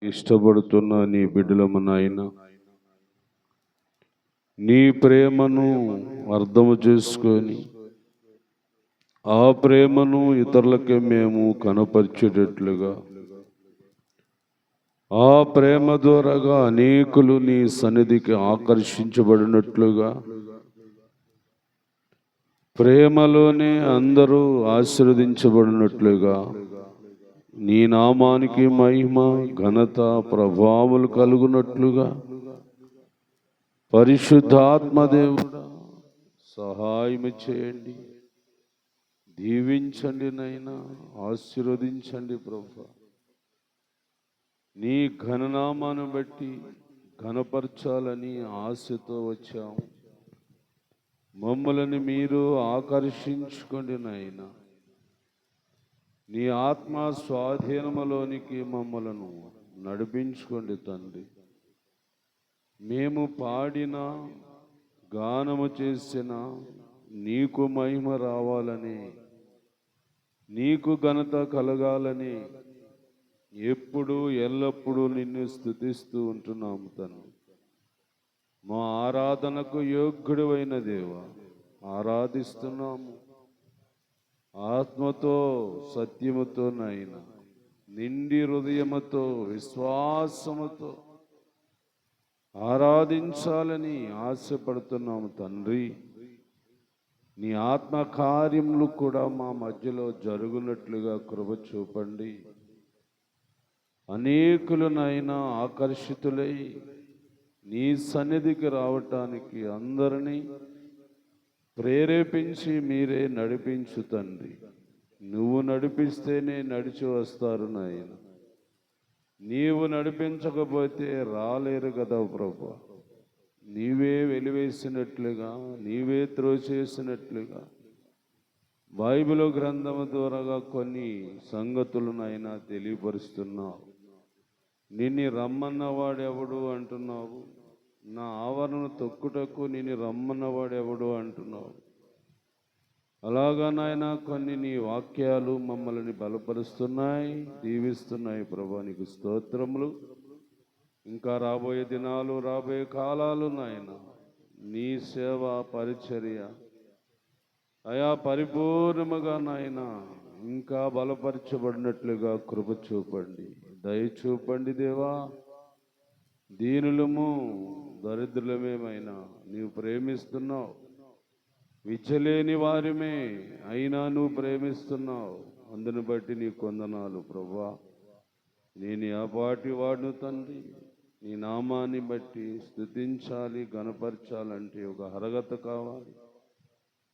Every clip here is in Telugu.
ఇష్టపడుతున్న నీ బిడ్డలము నాయన, నీ ప్రేమను అర్థము చేసుకొని ఆ ప్రేమను ఇతరులకే మేము కనపరిచేటట్లుగా, ఆ ప్రేమ ద్వారాగా అనేకులు నీ సన్నిధికి ఆకర్షించబడినట్లుగా, ప్రేమలోనే అందరూ ఆశీర్వదించబడినట్లుగా, నీ నామానికి మహిమ ఘనత ప్రభావాలు కలుగునట్లుగా పరిశుద్ధాత్మదేవుడా సహాయం చేయండి, దీవించండి నైనా, ఆశీర్వదించండి ప్రభువా. నీ ఘననామాను బట్టి ఘనపరచాలని ఆశతో వచ్చాము. మమ్మల్ని మీరు ఆకర్షించుకోండి నాయనా, నీ ఆత్మ స్వాధీనములోనికి మమ్మలను నడిపించుకోండి తండ్రి. మేము పాడిన గానము చేసిన నీకు మహిమ రావాలని, నీకు ఘనత కలగాలని ఎప్పుడు ఎల్లప్పుడూ నిన్ను స్తుతిస్తూ ఉంటున్నాము తండ్రి. మా ఆరాధనకు యోగ్యుడైన దేవా ఆరాధిస్తున్నాము. ఆత్మతో సత్యముతో నాయన, నిండి హృదయముతో విశ్వాసముతో ఆరాధించాలని ఆశపడుతున్నాము తండ్రి. నీ ఆత్మ కార్యములు కూడా మా మధ్యలో జరుగునట్లుగా కృప చూపండి. అనేకులు నాయన ఆకర్షితులై నీ సన్నిధికి రావటానికి అందరినీ ప్రేరేపించి మీరే నడిపించు తండ్రి. నువ్వు నడిపిస్తేనే నడిచి వస్తారు నాయన, నీవు నడిపించకపోతే రాలేరు కదా ప్రభు. నీవే వెలివేసినట్లుగా, నీవే త్రోచేసినట్లుగా బైబిల్ గ్రంథము ద్వారా కొన్ని సంగతులనైనా తెలియపరుస్తున్నావు. నిన్ను రమ్మన్నవాడెవడు అంటున్నావు, నా ఆవరణ తొక్కుటకు నిన్ను రమ్మన్నవాడెవడు అంటున్నావు. అలాగా నాయన కొన్ని నీ వాక్యాలు మమ్మల్ని బలపరుస్తున్నాయి, దీవిస్తున్నాయి ప్రభా. నీకు స్తోత్రములు. ఇంకా రాబోయే దినాలు, రాబోయే కాలాలు నాయన నీ సేవ పరిచర్య అయా పరిపూర్ణముగా నాయన ఇంకా బలపరచబడినట్లుగా కృప చూపండి, దయ చూపండి దేవా. దీనులము దరిద్రులమేమైనా నీవు ప్రేమిస్తున్నావు, విచ్చలేని వారిమే అయినా నువ్వు ప్రేమిస్తున్నావు. అందుని బట్టి నీ కొందనాలు ప్రభువా. నేను ఆపాటి వాడును తండ్రి, నీ నామాన్ని బట్టి స్తుతించాలి, గణపరచాలంటే ఒక అర్హత కావాలి.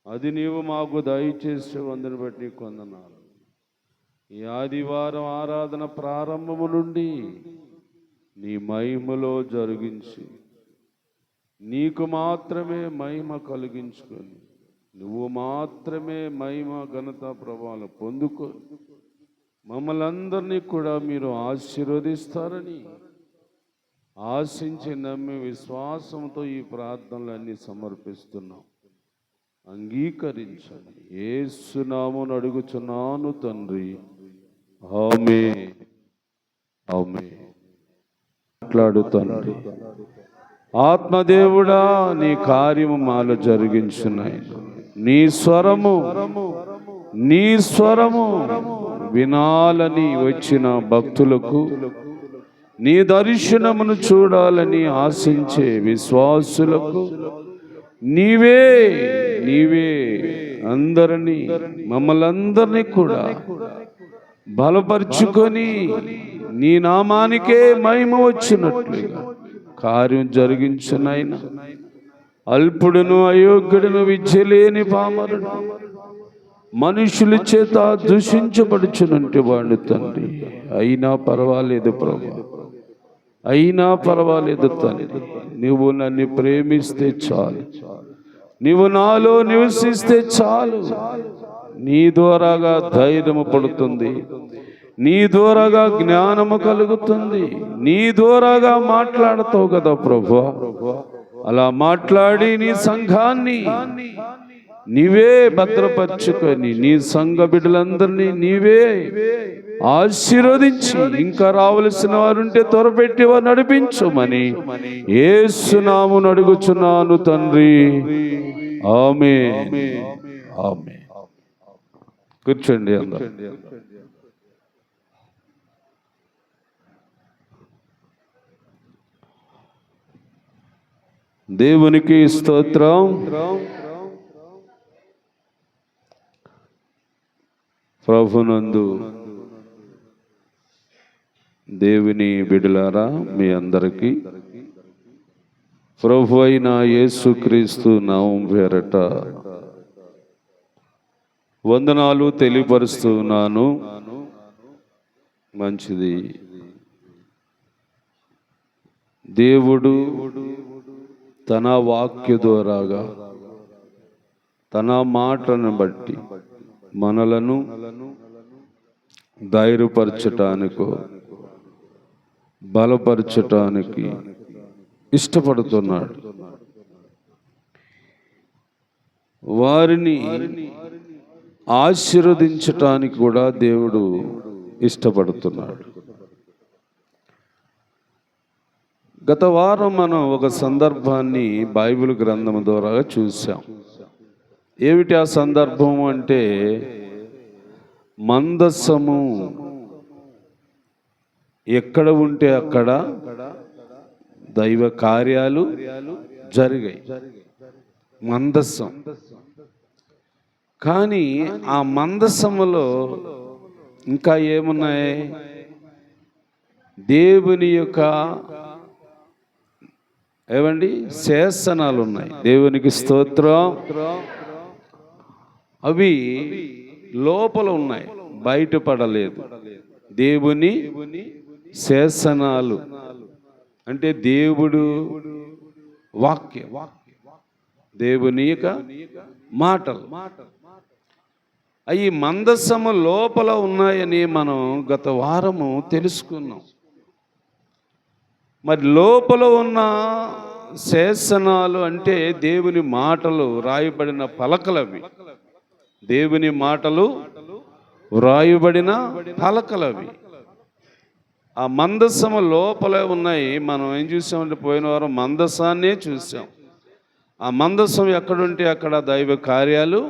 అది నీవు మాకు దయచేసే. అందుని బట్టి కొందనాలు. ఈ ఆదివారం ఆరాధన ప్రారంభము నుండి నీ మహిమలో జరిగించి నీకు మాత్రమే మహిమ కలిగించుకొని నువ్వు మాత్రమే మహిమ ఘనత ప్రభావాలు పొందుకొని మమ్మల్ని అందరినీ కూడా మీరు ఆశీర్వదిస్తారని ఆశించి నమ్మి విశ్వాసంతో ఈ ప్రార్థనలన్నీ సమర్పిస్తున్నాం. అంగీకరించండి. యేసు నామమున అడుగుచున్నాను తండ్రి, ఆమేన్. ఆమేన్. మాట్లాడు తండ్రి. ఆత్మదేవుడా నీ కార్యము మాలో జరిగించున్నాయి. నీ స్వరము వినాలని వచ్చిన భక్తులకు, నీ దర్శనమును చూడాలని ఆశించే విశ్వాసులకు నీవే అందరినీ మమ్మల్ందరినీ కూడా బలపరుచుకొని నీ నామానికే మహిమ వచ్చినట్లుగా కార్యం జరిగించునైనా. అల్పుడును, అయోగ్యుడును, విద్యలేని పామరుడు, మనుషుల చేత దూషించబడుచునంటే వాడు తండ్రి. అయినా పర్వాలేదు ప్రభు, అయినా పర్వాలేదు తండ్రి. నువ్వు నన్ను ప్రేమిస్తే చాలు, నీవు నాలో నివసిస్తే చాలు. నీ ద్వారాగా ధైర్యము పడుతుంది, నీ ద్వారాగా జ్ఞానము కలుగుతుంది, నీ ద్వారాగా మాట్లాడతావు కదా ప్రభు. అలా మాట్లాడి నీ సంఘాన్ని నీవే భద్రపరచుకొని నీ సంఘ బిడ్డలందరినీ నీవే ఆశీర్వదించి ఇంకా రావలసిన వారుంటే త్వరపెట్టి వారు నడిపించుమని యేసునామమున అడుగుచున్నాను తండ్రి. ఆమేన్. ఆమేన్. కూర్చోండి అందరూ. దేవునికి స్తోత్రం. ప్రభునందు దేవుని బిడ్డలారా, మీ అందరికీ ప్రభు అయిన యేసుక్రీస్తు నామం పేరట వందనాలు తెలియపరుస్తున్నాను. మంచిది. దేవుడు తన వాక్య ద్వారాగా తన మాటను బట్టి మనలను ధైర్యపరచటానికో బలపరచటానికి ఇష్టపడుతున్నాడు. వారిని ఆశీర్వదించటానికి కూడా దేవుడు ఇష్టపడుతున్నాడు. గత వారం మనం ఒక సందర్భాన్ని బైబిల్ గ్రంథం ద్వారా చూసాం. ఏమిటి ఆ సందర్భం అంటే, మందసము ఎక్కడ ఉంటే అక్కడ దైవ కార్యాలు జరిగాయి. మందసం. కానీ ఆ మందసములో ఇంకా ఏమున్నాయి? దేవుని యొక్క శాసనాలు ఉన్నాయి. దేవునికి స్తోత్రం. అవి లోపల ఉన్నాయి, బయటపడలేదు. దేవుని శాసనాలు అంటే దేవుడు వాక్యం, దేవుని యొక్క మాటలు. అవి మందసము లోపల ఉన్నాయని మనం గత వారము తెలుసుకున్నాం. మరి లోపల ఉన్న శాసనాలు అంటే దేవుని మాటలు రాయబడిన పలకలవి. దేవుని మాటలు వ్రాయబడిన పలకలవి. ఆ మందసము లోపల ఉన్నాయి. మనం ఏం చూసామంటే, పోయిన వారం మందసాన్నే చూసాం. ఆ మందసం ఎక్కడుంటే అక్కడ దైవ కార్యాలు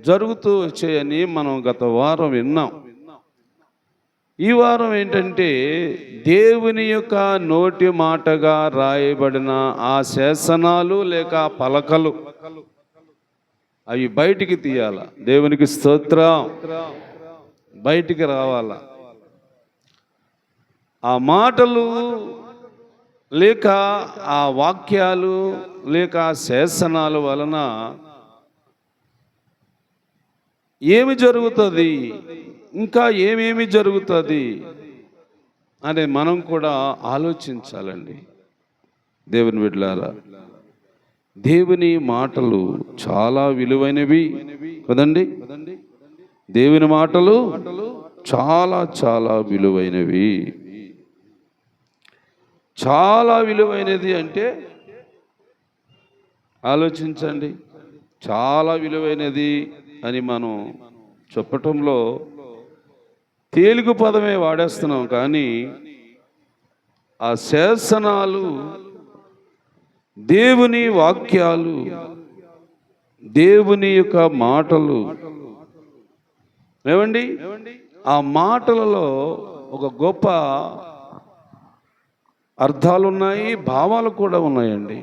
జరుగుతూ వచ్చాయని మనం గత వారం విన్నాం. ఈ వారం ఏంటంటే, దేవుని యొక్క నోటి మాటగా రాయబడిన ఆ శాసనాలు లేక పలకలు అవి బయటికి తీయాల. దేవునికి స్తోత్రం. బయటికి రావాల. ఆ మాటలు లేక ఆ వాక్యాలు లేక శాసనాల వలన ఏమి జరుగుతుంది, ఇంకా ఏమేమి జరుగుతుంది అని మనం కూడా ఆలోచించాలండి. దేవుని బిడ్డలారా, దేవుని మాటలు చాలా విలువైనవి కదండి. దేవుని మాటలు చాలా చాలా విలువైనవి. చాలా విలువైనది అంటే ఆలోచించండి. చాలా విలువైనది అని మనం చెప్పటంలో తేలిక పదమే వాడేస్తున్నాం, కానీ ఆ శాసనాలు, దేవుని వాక్యాలు, దేవుని యొక్క మాటలు ఏమండి, ఆ మాటలలో ఒక గొప్ప అర్థాలు ఉన్నాయి, భావాలు కూడా ఉన్నాయండి.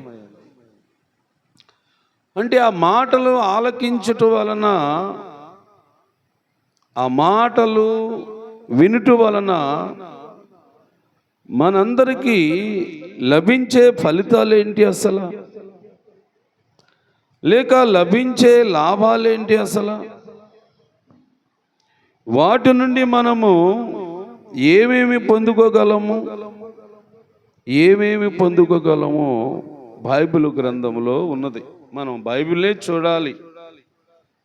అంటే ఆ మాటలు ఆలకించటం వలన, ఆ మాటలు వినుట వలన మనందరికీ లభించే ఫలితాలు ఏంటి అసలు, లేక లభించే లాభాలేంటి అసలు, వాటి నుండి మనము ఏమేమి పొందుకోగలము, ఏమేమి పొందుకోగలము బైబిల్ గ్రంథంలో ఉన్నది. మనం బైబిలే చూడాలి.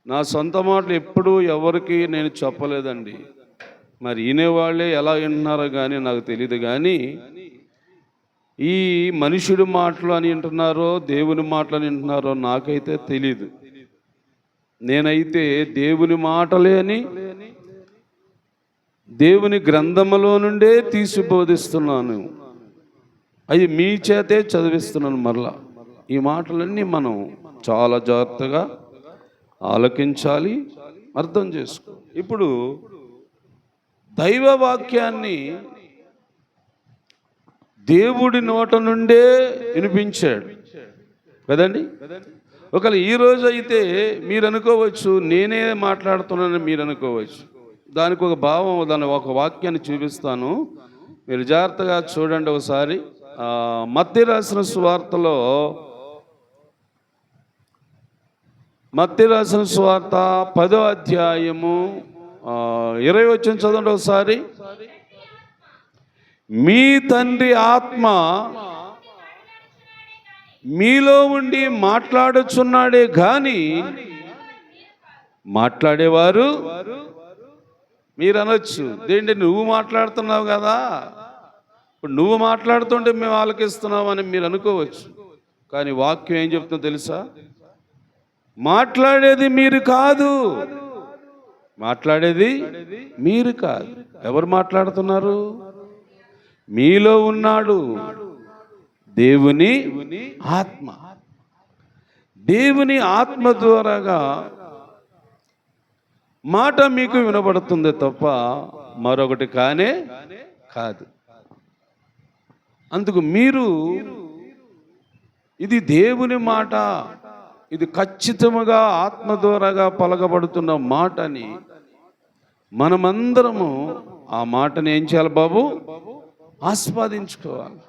నా సొంత మాటలు ఎప్పుడూ ఎవరికి నేను చెప్పలేదండి. మరి వినేవాళ్ళే ఎలా వింటున్నారో కానీ నాకు తెలియదు. కానీ ఈ మనుషుడి మాటలు అని వింటున్నారో దేవుని మాటలు అని వింటున్నారో నాకైతే తెలీదు. నేనైతే దేవుని మాటలే అని దేవుని గ్రంథములో నుండే తీసి బోధిస్తున్నాను, అవి మీ చేతే చదివిస్తున్నాను. మరలా ఈ మాటలన్నీ మనం చాలా జాగ్రత్తగా ఆలకించాలి, అర్థం చేసుకో. ఇప్పుడు దైవ వాక్యాన్ని దేవుడి నోట నుండే వినిపించాడు కదండి. ఒకవేళ ఈరోజు అయితే మీరు అనుకోవచ్చు నేనే మాట్లాడుతున్నానని మీరు అనుకోవచ్చు. దానికి ఒక భావం, దాని ఒక వాక్యాన్ని చూపిస్తాను, మీరు జాగ్రత్తగా చూడండి ఒకసారి. మత్తయి రాసిన సువార్తలో, మత్తయి రాసిన సువార్త 10వ అధ్యాయము 20 వచనం చదవండి ఒకసారి. మీ తండ్రి ఆత్మ మీలో ఉండి మాట్లాడుచున్నాడే గాని మాట్లాడేవారు మీరు అనొచ్చు, దేంటి నువ్వు మాట్లాడుతున్నావు కదా, ఇప్పుడు నువ్వు మాట్లాడుతుంటే మేము ఆలకిస్తున్నావు అని మీరు అనుకోవచ్చు. కానీ వాక్యం ఏం చెప్తుందో తెలుసా? మాట్లాడేది మీరు కాదు, మాట్లాడేది మీరు కాదు. ఎవరు మాట్లాడుతున్నారు? మీలో ఉన్నాడు దేవుని ఆత్మ. దేవుని ఆత్మ ద్వారాగా మాట మీకు వినబడుతుంది తప్ప మరొకటి కానే కాదు. అందుకు మీరు ఇది దేవుని మాట, ఇది ఖచ్చితముగా ఆత్మ ద్వారాగా పలకబడుతున్న మాటని మనమందరము ఆ మాటని ఏం చేయాలి బాబు? ఆస్వాదించుకోవాలి.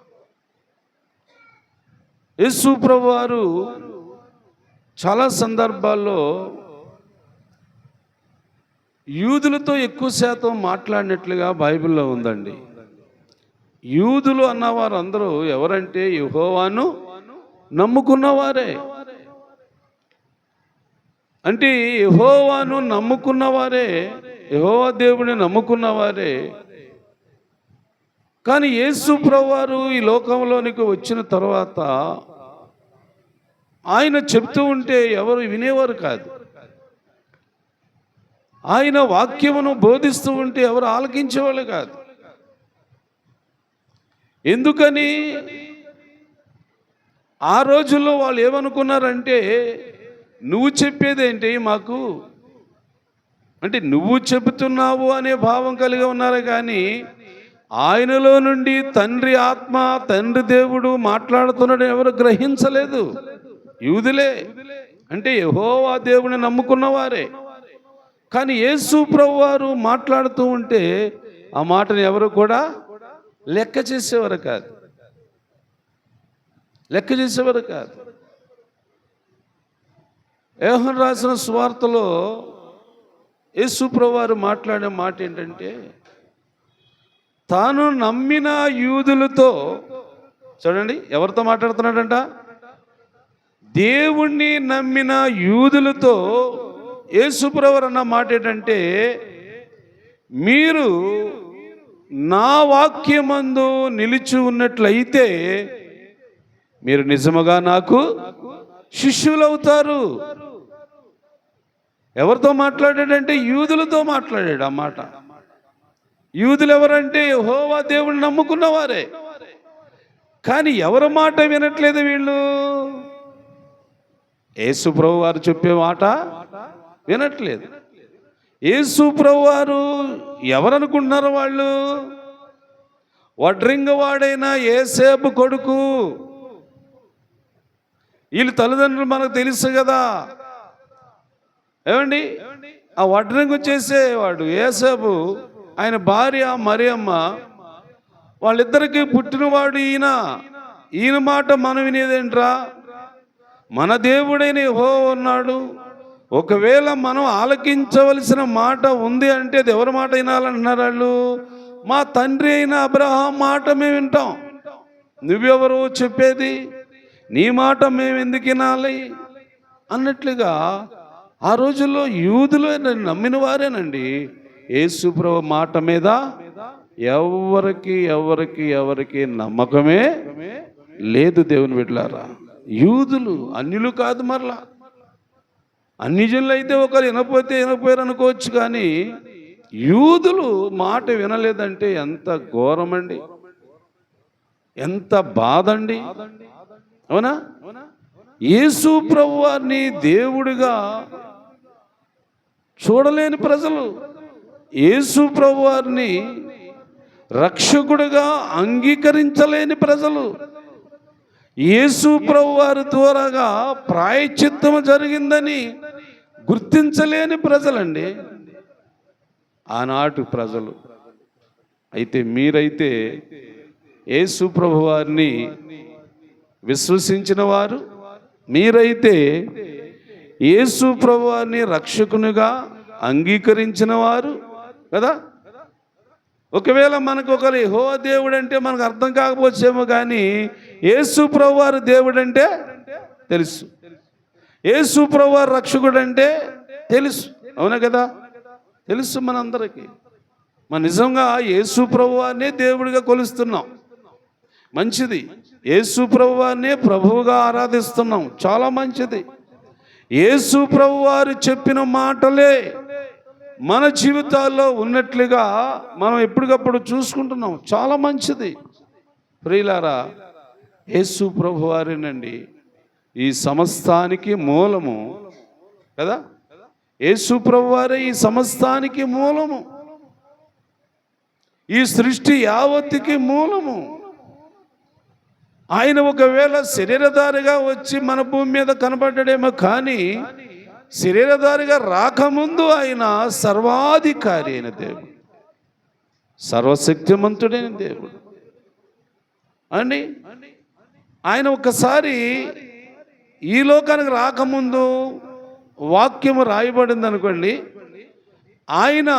యేసు ప్రభువారు చాలా సందర్భాల్లో యూదులతో ఎక్కువ శాతం మాట్లాడినట్లుగా బైబిల్లో ఉందండి. యూదులు అన్నవారు అందరూ ఎవరంటే యెహోవాను నమ్ముకున్నవారే. అంటే యెహోవాను నమ్ముకున్నవారే, యెహోవా దేవుని నమ్ముకున్నవారే. కానీ యేసు ప్రభువారు ఈ లోకంలోనికి వచ్చిన తర్వాత ఆయన చెప్తూ ఉంటే ఎవరు వినేవారు కాదు. ఆయన వాక్యమును బోధిస్తూ ఉంటే ఎవరు ఆలకించేవాళ్ళు కాదు. ఎందుకని? ఆ రోజుల్లో వాళ్ళు ఏమనుకున్నారంటే, నువ్వు చెప్పేదేంటి మాకు, అంటే నువ్వు చెబుతున్నావు అనే భావం కలిగి ఉన్నారు. కానీ ఆయనలో నుండి తండ్రి ఆత్మ, తండ్రి దేవుడు మాట్లాడుతున్నాడు ఎవరు గ్రహించలేదు. యూదులే, అంటే యెహోవా దేవుని నమ్ముకున్నవారే. కానీ యేసు ప్రభువారు మాట్లాడుతూ ఉంటే ఆ మాటను ఎవరు కూడా లెక్క చేసేవారు కాదు, లెక్క చేసేవారు కాదు. యోహాను రాసిన సువార్తలో యేసు ప్రభువారు మాట్లాడే మాట ఏంటంటే, తాను నమ్మిన యూదులతో, చూడండి ఎవరితో మాట్లాడుతున్నాడంట? దేవుణ్ణి నమ్మిన యూదులతో యేసు ప్రభువారు అన్న మాట ఏంటంటే, మీరు నా వాక్యమందు నిలిచి ఉన్నట్లయితే మీరు నిజముగా నాకు శిష్యులవుతారు. ఎవరితో మాట్లాడాడంటే యూదులతో మాట్లాడాడు ఆ మాట. యూదులు ఎవరంటే యెహోవా దేవుని నమ్ముకున్నవారే. కానీ ఎవరి మాట వినట్లేదు వీళ్ళు? యేసు ప్రభువారు చెప్పే మాట వినట్లేదు. యేసు ప్రభువారు ఎవరనుకుంటున్నారు వాళ్ళు? వడ్రింగవాడైన యేసేపు కొడుకు. వీళ్ళు తల్లిదండ్రులు మనకు తెలుసు కదా, ఏమండి? ఆ వడ్రింగు చేసేవాడు యేసేపు, ఆయన భార్య మరియమ్మ, వాళ్ళిద్దరికి పుట్టినవాడు ఈయన. ఈయన మాట మనం వినేదేంట్రా? మన దేవుడైన యెహోవా ఉన్నాడు. ఒకవేళ మనం ఆలకించవలసిన మాట ఉంది అంటే అది ఎవరి మాట వినాలంటున్నారు వాళ్ళు? మా తండ్రి అయిన అబ్రహాం మాట మేము వింటాం. నువ్వెవరు చెప్పేది? నీ మాట మేము ఎందుకు వినాలి అన్నట్లుగా ఆ రోజుల్లో యూదులు నమ్మిన వారేనండి యేసు ప్రభు మాట మీద ఎవరికి నమ్మకమే లేదు. దేవుని బిడ్డలారా, యూదులు, అన్యులు కాదు. మరలా అన్ని జనులు అయితే ఒకరు వినపోతే వినపోయారు అనుకోవచ్చు, కానీ యూదులు మాట వినలేదంటే ఎంత ఘోరమండి, ఎంత బాధ అండి. అవునా? యేసు ప్రభువారిని దేవుడిగా చూడలేని ప్రజలు, యేసు ప్రభువారిని రక్షకుడిగా అంగీకరించలేని ప్రజలు, యేసు ప్రభువారి ద్వారాగా ప్రాయశ్చిత్తం జరిగిందని గుర్తించలేని ప్రజలండి ఆనాటి ప్రజలు. అయితే మీరైతే యేసు ప్రభువారిని విశ్వసించిన వారు, మీరైతే యేసు ప్రభువారిని రక్షకునిగా అంగీకరించిన వారు కదా. ఒకవేళ మనకు ఒకరు యెహోవా దేవుడు అంటే మనకు అర్థం కాకపోవచ్చేమో, కానీ యేసు ప్రభువారు దేవుడు అంటే తెలుసు, యేసు ప్రభువారు రక్షకుడు అంటే తెలుసు. అవునా కదా? తెలుసు మనందరికీ. మన నిజంగా యేసు ప్రభువారినే దేవుడిగా కొలుస్తున్నాం, మంచిది. యేసు ప్రభువారినే ప్రభువుగా ఆరాధిస్తున్నాం, చాలా మంచిది. యేసు ప్రభువారు చెప్పిన మాటలే మన జీవితాల్లో ఉన్నట్లుగా మనం ఎప్పటికప్పుడు చూసుకుంటున్నాం, చాలా మంచిది. ప్రియులారా, యేసు ప్రభువారేనండి ఈ సమస్తానికి మూలము కదా. యేసు ప్రభువారే ఈ సమస్తానికి మూలము, ఈ సృష్టి యావత్తుకి మూలము. ఆయన ఒకవేళ శరీరధారిగా వచ్చి మన భూమి మీద కనబడ్డాడేమో, కానీ శరీరధారిగా రాకముందు ఆయన సర్వాధికారి అయిన దేవుడు, సర్వశక్తిమంతుడైన దేవుడు అండి. ఆయన ఒక్కసారి ఈ లోకానికి రాకముందు వాక్యము రాయబడింది అనుకోండి, ఆయన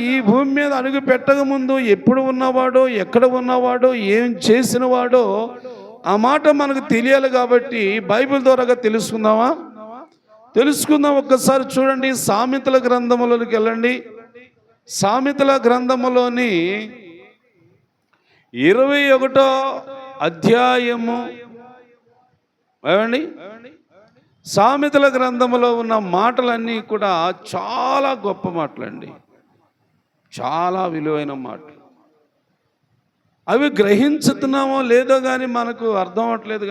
ఈ భూమి మీద అడుగు పెట్టకముందు ఎప్పుడు ఉన్నవాడో, ఎక్కడ ఉన్నవాడో, ఏం చేసినవాడో ఆ మాట మనకు తెలియాలి. కాబట్టి బైబిల్ ద్వారాగా తెలుసుకుందాం. ఒక్కసారి చూడండి, సామెతల గ్రంథములోకి వెళ్ళండి. సామెతల గ్రంథములోని 21వ అధ్యాయము ఏమండి, సామెతల గ్రంథములో ఉన్న మాటలన్నీ కూడా చాలా గొప్ప మాటలండి, చాలా విలువైన మాటలు. అవి గ్రహించుతున్నామో లేదో కానీ మనకు అర్థం అవ్వట్లేదు,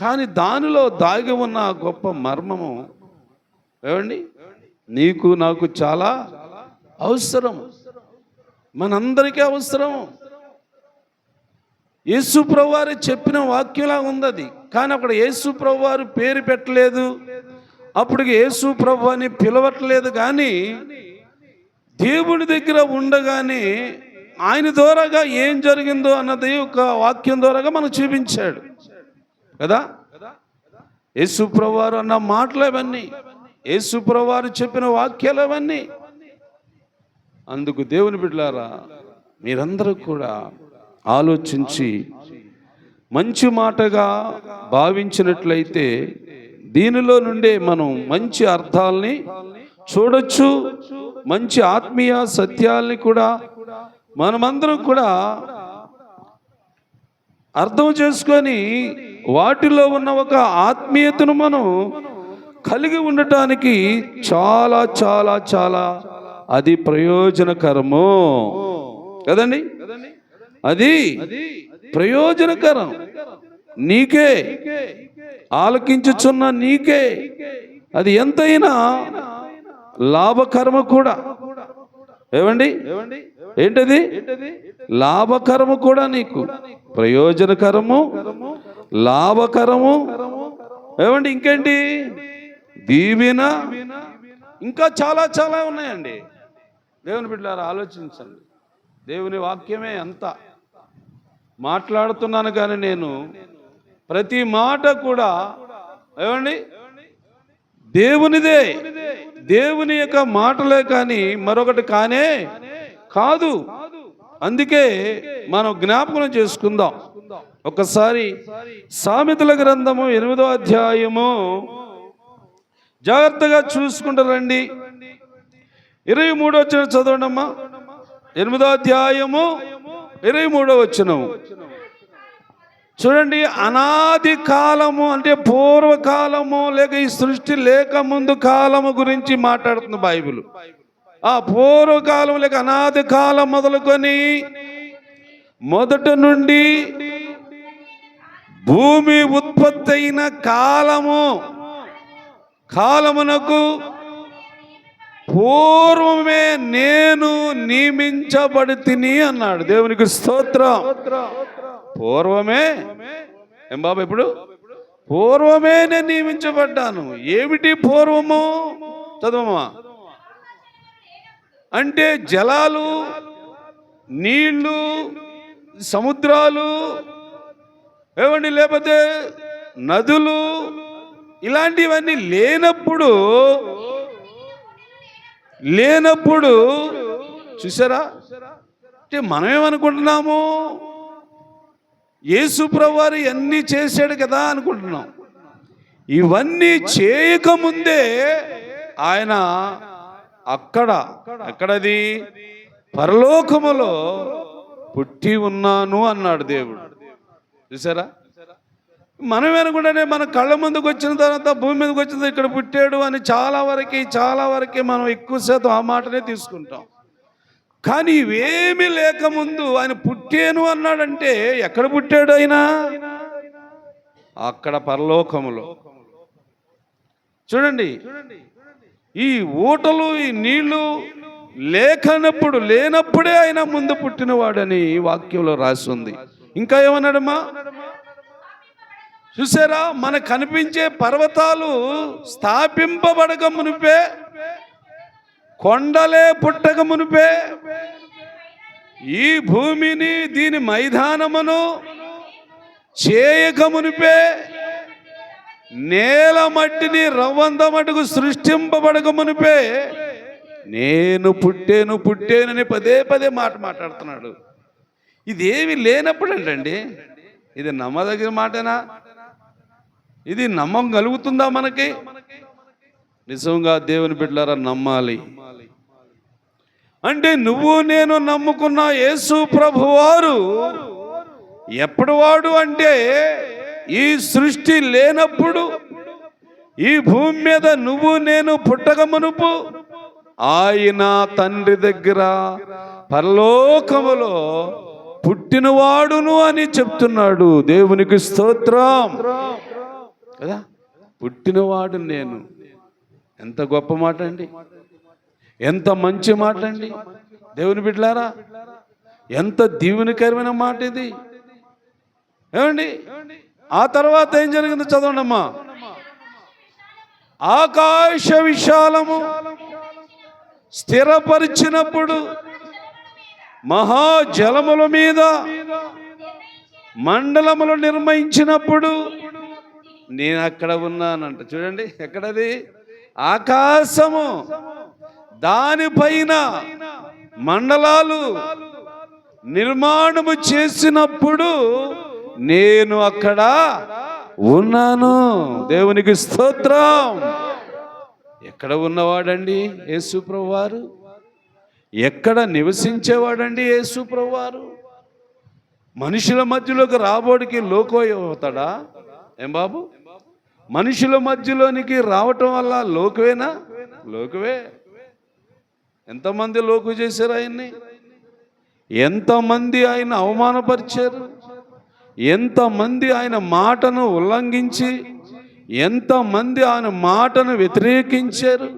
కానీ దానిలో దాగి ఉన్న గొప్ప మర్మము ఏమండి నీకు నాకు చాలా అవసరం, మనందరికీ అవసరం. యేసు ప్రభువారు చెప్పిన వాక్యంలా ఉంది అది, కానీ అక్కడ యేసు ప్రభువారు పేరు పెట్టలేదు, అప్పటికి యేసు ప్రభు అని పిలవట్లేదు. కానీ దేవుడి దగ్గర ఉండగానే ఆయన ద్వారాగా ఏం జరిగిందో అన్నది ఒక వాక్యం ద్వారాగా మనకు చూపించాడు కదా. యేసు ప్రభువారు అన్న మాటలు అవన్నీ, యేసు ప్రభువారు చెప్పిన వాక్యాలు అవన్నీ. అందుకు దేవుని బిడ్డలారా, మీరందరూ కూడా ఆలోచించి మంచి మాటగా భావించినట్లయితే దీనిలో నుండే మనం మంచి అర్థాలని చూడొచ్చు, మంచి ఆత్మీయ సత్యాల్ని కూడా మనమందరం కూడా అర్థం చేసుకొని వాటిలో ఉన్న ఒక ఆత్మీయతను మనం కలిగి ఉండటానికి చాలా చాలా చాలా అది ప్రయోజనకరము కదండి. అది ప్రయోజనకరం, నీకే ఆలకించుచున్న నీకే అది ఎంతైనా లాభకరము కూడా. ఏమండి, ఏంటది? లాభకరము కూడా, నీకు ప్రయోజనకరము, లాభకరము. ఏమండి, ఇంకేంటి? దీవెన, ఇంకా చాలా చాలా ఉన్నాయండి. దేవుని బిడ్డలారా, ఆలోచించండి. దేవుని వాక్యమే అంత మాట్లాడుతున్నాను, కానీ నేను ప్రతి మాట కూడా ఏమండి దేవునిదే, దేవుని యొక్క మాటలే, కానీ మరొకటి కానే కాదు. అందుకే మనం జ్ఞాపకం చేసుకుందాం. ఒకసారి సామెతల గ్రంథము 8వ అధ్యాయము జాగ్రత్తగా చూసుకుంటారండి. 23వ వచనం చదవండి అమ్మా. 8వ అధ్యాయము 23వ వచనం చూడండి. అనాది కాలము అంటే పూర్వకాలము, లేక ఈ సృష్టి లేక ముందు కాలము గురించి మాట్లాడుతుంది బైబిల్. ఆ పూర్వకాలం లేక అనాది కాలం మొదలుకొని మొదటి నుండి భూమి ఉత్పత్తి అయిన కాలమునకు పూర్వమే నేను నియమించబడి తిని అన్నాడు. దేవునికి స్తోత్రం. పూర్వమే ఏం బాబా, ఇప్పుడు పూర్వమే నేను నియమించబడ్డాను. ఏమిటి పూర్వము? చదవమా. అంటే జలాలు, నీళ్లు, సముద్రాలు, ఏమండి, లేకపోతే నదులు, ఇలాంటివన్నీ లేనప్పుడు చూసారా? అంటే మనమేమనుకుంటున్నాము, యేసు ప్రభువారు ఇవన్నీ చేశాడు కదా అనుకుంటున్నాం. ఇవన్నీ చేయకముందే ఆయన ఎక్కడది పరలోకములో పుట్టి ఉన్నాను అన్నాడు దేవుడు. చూసారా? మనం అనుకుంటే మన కళ్ళ ముందుకు వచ్చిన తర్వాత, భూమి మీదకి వచ్చిన ఇక్కడ పుట్టాడు అని చాలా వరకే మనం ఎక్కువ శాతం ఆ మాటనే తీసుకుంటాం. కానీ ఇవేమీ లేకముందు ఆయన పుట్టాను అన్నాడంటే ఎక్కడ పుట్టాడు ఆయన? అక్కడ పరలోకములో. చూడండి, ఈ ఊటలు, ఈ నీళ్లు లేనప్పుడే ఆయన ముందు పుట్టినవాడని వాక్యంలో రాసి ఉంది. ఇంకా ఏమన్నాడమ్మా? చూసారా? మనకు కనిపించే పర్వతాలు స్థాపింపబడక మునిపే, కొండలే పుట్టక మునిపే, ఈ భూమిని దీని మైదానమును చేయక మునిపే, నేల మట్టిని రవ్వంత మటుకు సృష్టింపబడక మునిపే నేను పుట్టేనని పదే మాట మాట్లాడుతున్నాడు. ఇదేమి లేనప్పుడు ఏంటండి? ఇది నమ్మదగిన మాటేనా? ఇది నమ్మకం కలుగుతుందా మనకి? నిజంగా దేవుని బిడ్డలారా నమ్మాలి. అంటే నువ్వు నేను నమ్ముకున్న యేసు ప్రభువారు ఎప్పుడు వాడు అంటే, ఈ సృష్టి లేనప్పుడు, ఈ భూమి మీద నువ్వు నేను పుట్టక మునుపు ఆయన తండ్రి దగ్గర పరలోకములో పుట్టినవాడును అని చెప్తున్నాడు. దేవునికి స్తోత్రం కదా. పుట్టినవాడు నేను. ఎంత గొప్ప మాట అండి, ఎంత మంచి మాట అండి దేవుని బిడ్డలారా. ఎంత దీవెనకరమైన మాట ఇది. ఏమండి, ఆ తర్వాత ఏం జరిగిందో చదవండి అమ్మా. ఆకాశ విశాలము స్థిరపరిచినప్పుడు, మహాజలముల మీద మండలములు నిర్మించినప్పుడు నేను అక్కడ ఉన్నానంట. చూడండి, ఎక్కడది? ఆకాశము, దానిపైన మండలాలు నిర్మాణము చేసినప్పుడు నేను అక్కడ ఉన్నాను. దేవునికి స్తోత్రం. ఎక్కడ ఉన్నవాడండి యేసు ప్రభువారు? ఎక్కడ నివసించేవాడండి యేసు ప్రభువారు? మనుషుల మధ్యలోకి రాబోడికి లోకోయి అవుతాడా? ఏం బాబు, మనుషుల మధ్యలోనికి రావటం వల్ల లోకువేనా? లోకువే. ఎంతమంది లోకు చేశారు ఆయన్ని? ఎంతమంది ఆయన అవమానపరిచారు? ఎంతమంది ఆయన మాటను ఉల్లంఘించి, ఎంతమంది ఆయన మాటను వ్యతిరేకించారు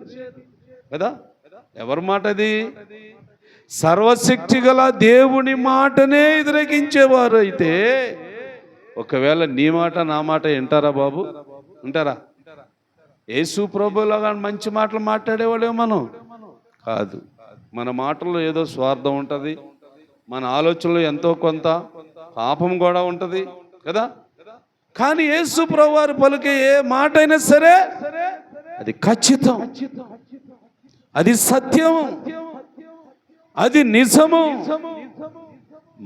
కదా. ఎవరి మాట అది? సర్వశక్తి గల దేవుని మాటనే వ్యతిరేకించేవారు. అయితే ఒకవేళ నీ మాట నా మాట వింటారా బాబు? వింటారా? యేసు ప్రభువులాగా మంచి మాటలు మాట్లాడేవాళ్ళే మనం కాదు. మన మాటల్లో ఏదో స్వార్థం ఉంటుంది, మన ఆలోచనలో ఎంతో కొంత పాపం కూడా ఉంటుంది కదా. కానీ యేసు ప్రభువారు పలికే ఏ మాట అయినా సరే అది ఖచ్చితం, అది సత్యము, అది నిజము.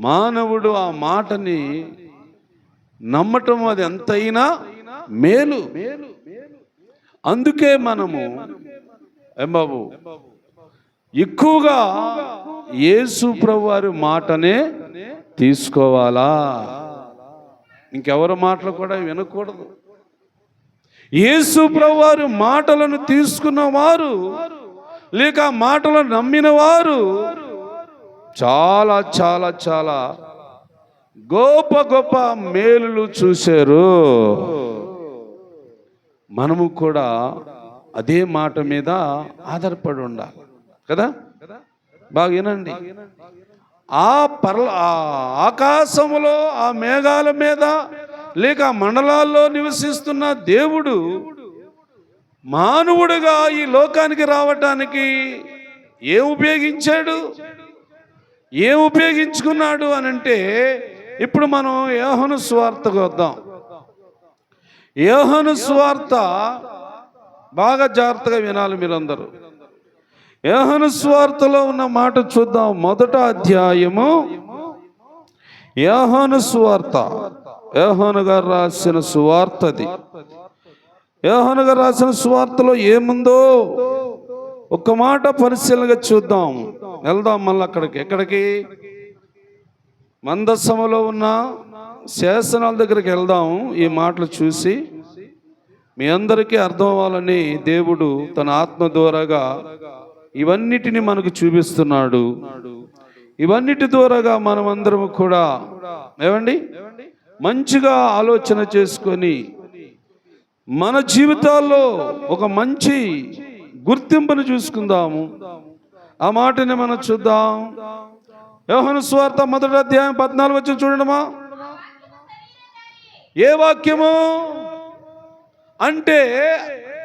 మానవుడు ఆ మాటని నమ్మటం అది ఎంతైనా మేలు. అందుకే మనము ఏం బాబు ఎక్కువగా యేసు ప్రభువారి మాటనే తీసుకోవాలా, ఇంకెవరి మాటలు కూడా వినకూడదు. యేసు ప్రభువారి మాటలను తీసుకున్న వారు లేక ఆ మాటలు నమ్మిన వారు చాలా చాలా చాలా గొప్ప గొప్ప మేలులు చూశారు. మనము కూడా అదే మాట మీద ఆధారపడి ఉండాలి కదా. బాగా వినండి. ఆ ఆకాశములో ఆ మేఘాల మీద లేక మండలాల్లో నివసిస్తున్న దేవుడు మానవుడుగా ఈ లోకానికి రావటానికి ఏం ఉపయోగించుకున్నాడు అని అంటే, ఇప్పుడు మనం యోహాను సువార్తకు వద్దాం. యోహాను సువార్త బాగా జాగ్రత్తగా వినాలి మీరందరూ. యోహాను సువార్తలో ఉన్న మాట చూద్దాం. 1వ అధ్యాయము యోహాను సువార్త. యోహాను గారు రాసిన సువార్తది. యోహాను గారు రాసిన సువార్తలో ఏముందో ఒక్క మాట పరిశీలనగా చూద్దాం. వెళ్దాం మళ్ళీ ఎక్కడికి మందసములో ఉన్న శాసనాల దగ్గరికి వెళ్దాం. ఈ మాటలు చూసి మీ అందరికీ అర్థం అవ్వాలని దేవుడు తన ఆత్మ ద్వారాగా ఇవన్నిటిని మనకు చూపిస్తున్నాడు. ఇవన్నిటి ద్వారాగా మనం అందరం కూడా ఏమండి మంచిగా ఆలోచన చేసుకొని మన జీవితాల్లో ఒక మంచి గుర్తింపును చూసుకుందాము. ఆ మాటని మనం చూద్దాం. యోహాను సువార్త 1వ అధ్యాయం 14 వచ్చి చూడడమా. ఏ వాక్యము అంటే,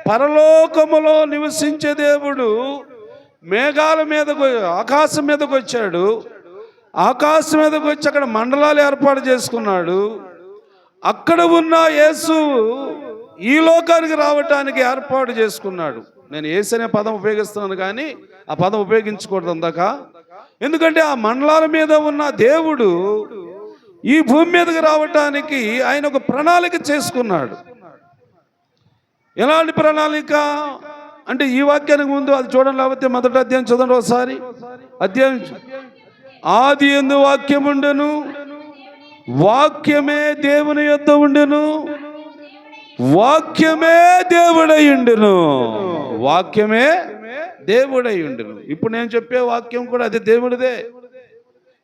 పరలోకములో నివసించే దేవుడు మేఘాల మీదకు ఆకాశం మీదకి వచ్చాడు. ఆకాశం మీదకి వచ్చి అక్కడ మండలాలు ఏర్పాటు చేసుకున్నాడు. అక్కడ ఉన్న యేసు ఈ లోకానికి రావటానికి ఏర్పాటు చేసుకున్నాడు. నేను యేసు అనే పదం ఉపయోగిస్తున్నాను కానీ ఆ పదం ఉపయోగించకూడదు అందాక. ఎందుకంటే ఆ మండలాల మీద ఉన్న దేవుడు ఈ భూమి మీదకి రావటానికి ఆయన ఒక ప్రణాళిక చేసుకున్నాడు. ఎలాంటి ప్రణాళిక అంటే, ఈ వాక్యానికి ముందు అది చూడండి, లేకపోతే 1వ అధ్యాయం చూడండి ఒకసారి. అధ్యాయం ఆది యందు వాక్యముండెను, వాక్యమే దేవుని యొద్ద ఉండెను, వాక్యమే దేవుడై ఉండెను. వాక్యమే దేవుడై ఉండెను. ఇప్పుడు నేను చెప్పే వాక్యం కూడా అది దేవుడిదే.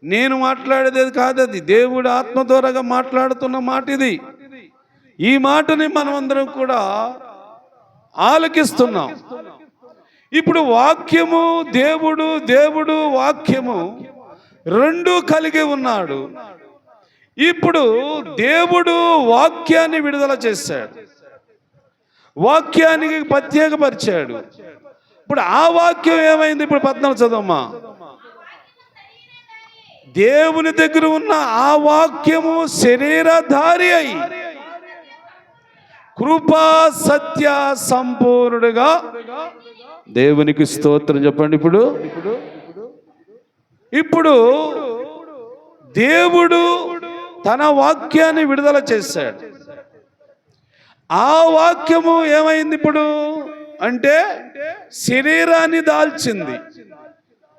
నేను మాట్లాడేది కాదు, అది దేవుడు ఆత్మ ద్వారాగా మాట్లాడుతున్న మాట ఇది. ఈ మాటని మనమందరం కూడా ఆలకిస్తున్నాం. ఇప్పుడు వాక్యము దేవుడు, దేవుడు వాక్యము రెండు కలిగి ఉన్నాడు. ఇప్పుడు దేవుడు వాక్యాన్ని విడుదల చేశాడు, వాక్యానికి ప్రత్యేకపరిచాడు. ఇప్పుడు ఆ వాక్యం ఏమైంది? ఇప్పుడు 14 చదవమ్మా. దేవుని దగ్గర ఉన్న ఆ వాక్యము శరీరధారి అయి కృపా సత్య సంపూర్ణుడుగా, దేవునికి స్తోత్రం చెప్పండి. ఇప్పుడు దేవుడు తన వాక్యాన్ని విడుదల చేశాడు. ఆ వాక్యము ఏమైంది ఇప్పుడు అంటే శరీరాన్ని దాల్చింది.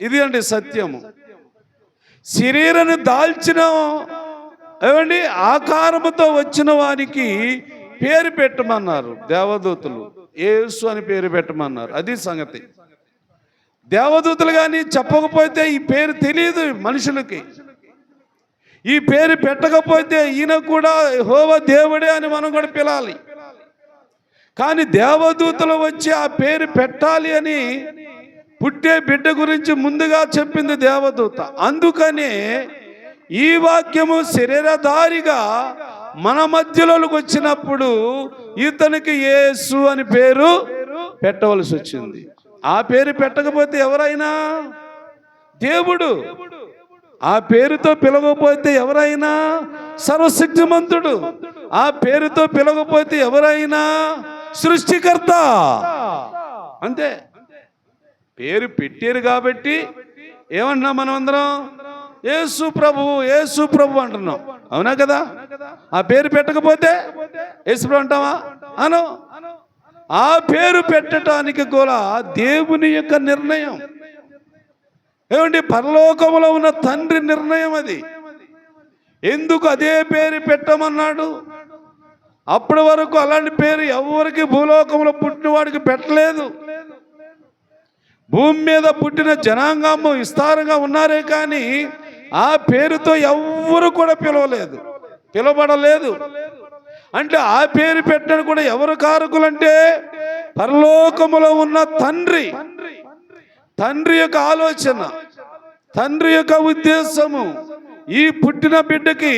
ఇది అంటే సత్యము. శరీరాన్ని దాల్చిన ఏమండి ఆకారముతో వచ్చిన వారికి పేరు పెట్టమన్నారు దేవదూతలు. యేసు అని పేరు పెట్టమన్నారు. అది సంగతి. దేవదూతలు కానీ చెప్పకపోతే ఈ పేరు తెలియదు మనుషులకి. ఈ పేరు పెట్టకపోతే ఈయన కూడా యెహోవా దేవుడే అని మనం కూడా పిలాలి. కానీ దేవదూతలు వచ్చి ఆ పేరు పెట్టాలి అని పుట్టే బిడ్డ గురించి ముందుగా చెప్పింది దేవదూత. అందుకనే ఈ వాక్యము శరీరధారిగా మన మధ్యలోకి వచ్చినప్పుడు ఇతనికి యేసు అని పేరు పెట్టవలసి వచ్చింది. ఆ పేరు పెట్టకపోతే ఎవరైనా దేవుడు, ఆ పేరుతో పిలవకపోతే ఎవరైనా సర్వశక్తిమంతుడు, ఆ పేరుతో పిలవకపోతే ఎవరైనా సృష్టికర్త. అంతే. పేరు పెట్టారు కాబట్టి ఏమన్నా మనం అందరం యేసు ప్రభు, యేసు ప్రభు అంటున్నాం. అవునా కదా? ఆ పేరు పెట్టకపోతే యేసు ప్రభు అంటావా? అను. ఆ పేరు పెట్టడానికి కూడా దేవుని యొక్క నిర్ణయం. ఏమండి, పరలోకములో ఉన్న తండ్రి నిర్ణయం అది. ఎందుకు అదే పేరు పెట్టమన్నాడు? అప్పటి వరకు అలాంటి పేరు ఎవరికి భూలోకంలో పుట్టినవాడికి పెట్టలేదు. భూమి మీద పుట్టిన జనాంగము విస్తారంగా ఉన్నారే కానీ ఆ పేరుతో ఎవ్వరు కూడా పిలవబడలేదు. అంటే ఆ పేరు పెట్టడం కూడా ఎవరు కారకులంటే పరలోకములో ఉన్న తండ్రి యొక్క ఆలోచన, తండ్రి యొక్క ఉద్దేశము. ఈ పుట్టిన బిడ్డకి